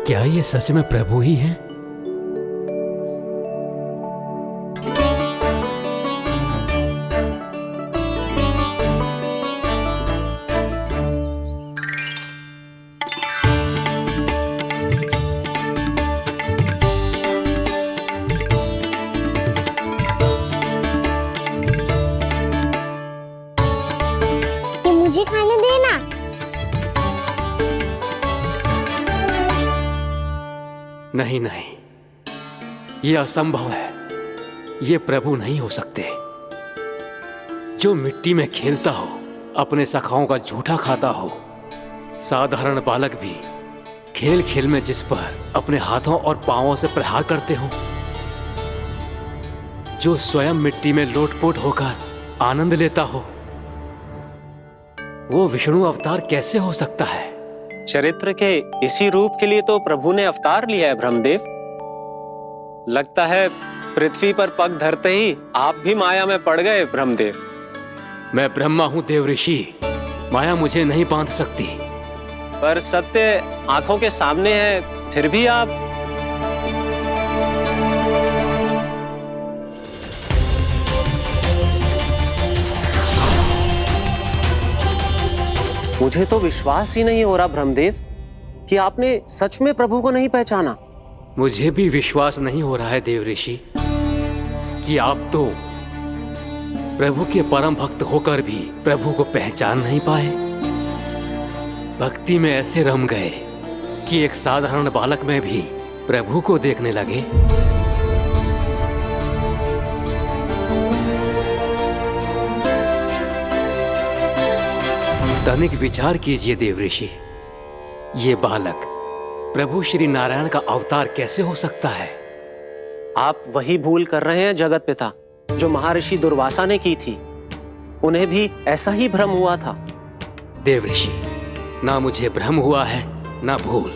क्या ये सच में प्रभु ही हैं? मुझे खाने देना। नहीं नहीं, ये असंभव है। ये प्रभु नहीं हो सकते। जो मिट्टी में खेलता हो, अपने सखाओं का झूठा खाता हो, साधारण बालक भी खेल खेल में जिस पर अपने हाथों और पांवों से प्रहार करते हो, जो स्वयं मिट्टी में लोटपोट होकर आनंद लेता हो, वो विष्णु अवतार कैसे हो सकता है? चरित्र के इसी रूप के लिए तो प्रभु ने अवतार लिया है ब्रह्मदेव। लगता है पृथ्वी पर पग धरते ही आप भी माया में पड़ गए ब्रह्मदेव। मैं ब्रह्मा हूं देव ऋषि, माया मुझे नहीं बांध सकती। पर सत्य आंखों के सामने है, फिर भी आप। मुझे तो विश्वास ही नहीं हो रहा ब्रह्मदेव कि आपने सच में प्रभु को नहीं पहचाना। मुझे भी विश्वास नहीं हो रहा है देव ऋषि कि आप तो प्रभु के परम भक्त होकर भी प्रभु को पहचान नहीं पाए। भक्ति में ऐसे रम गए कि एक साधारण बालक में भी प्रभु को देखने लगे। तनिक विचार कीजिए देव ऋषि, ये बालक प्रभु श्री नारायण का अवतार कैसे हो सकता है? आप वही भूल कर रहे हैं जगत पिता, जो महर्षि दुर्वासा ने की थी। उन्हें भी ऐसा ही भ्रम हुआ था। देव ऋषि, ना मुझे भ्रम हुआ है ना भूल।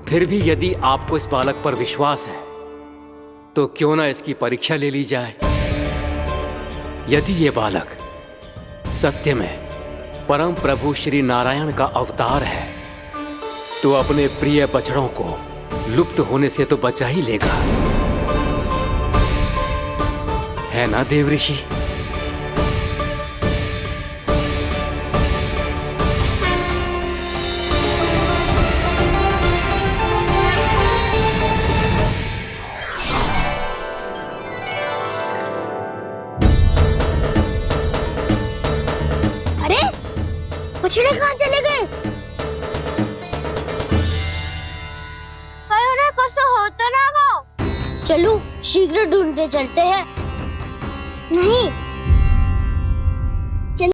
फिर भी यदि आपको इस बालक पर विश्वास है तो क्यों ना इसकी परीक्षा ले ली जाए। यदि ये बालक सत्य में परम प्रभु श्री नारायण का अवतार है तो अपने प्रिय बछड़ों को लुप्त होने से तो बचा ही लेगा, है ना देव ऋषि? बछड़े कहाँ चले गए? कैसे होता ना वो? चलो शीघ्र ढूंढते चलते हैं। नहीं,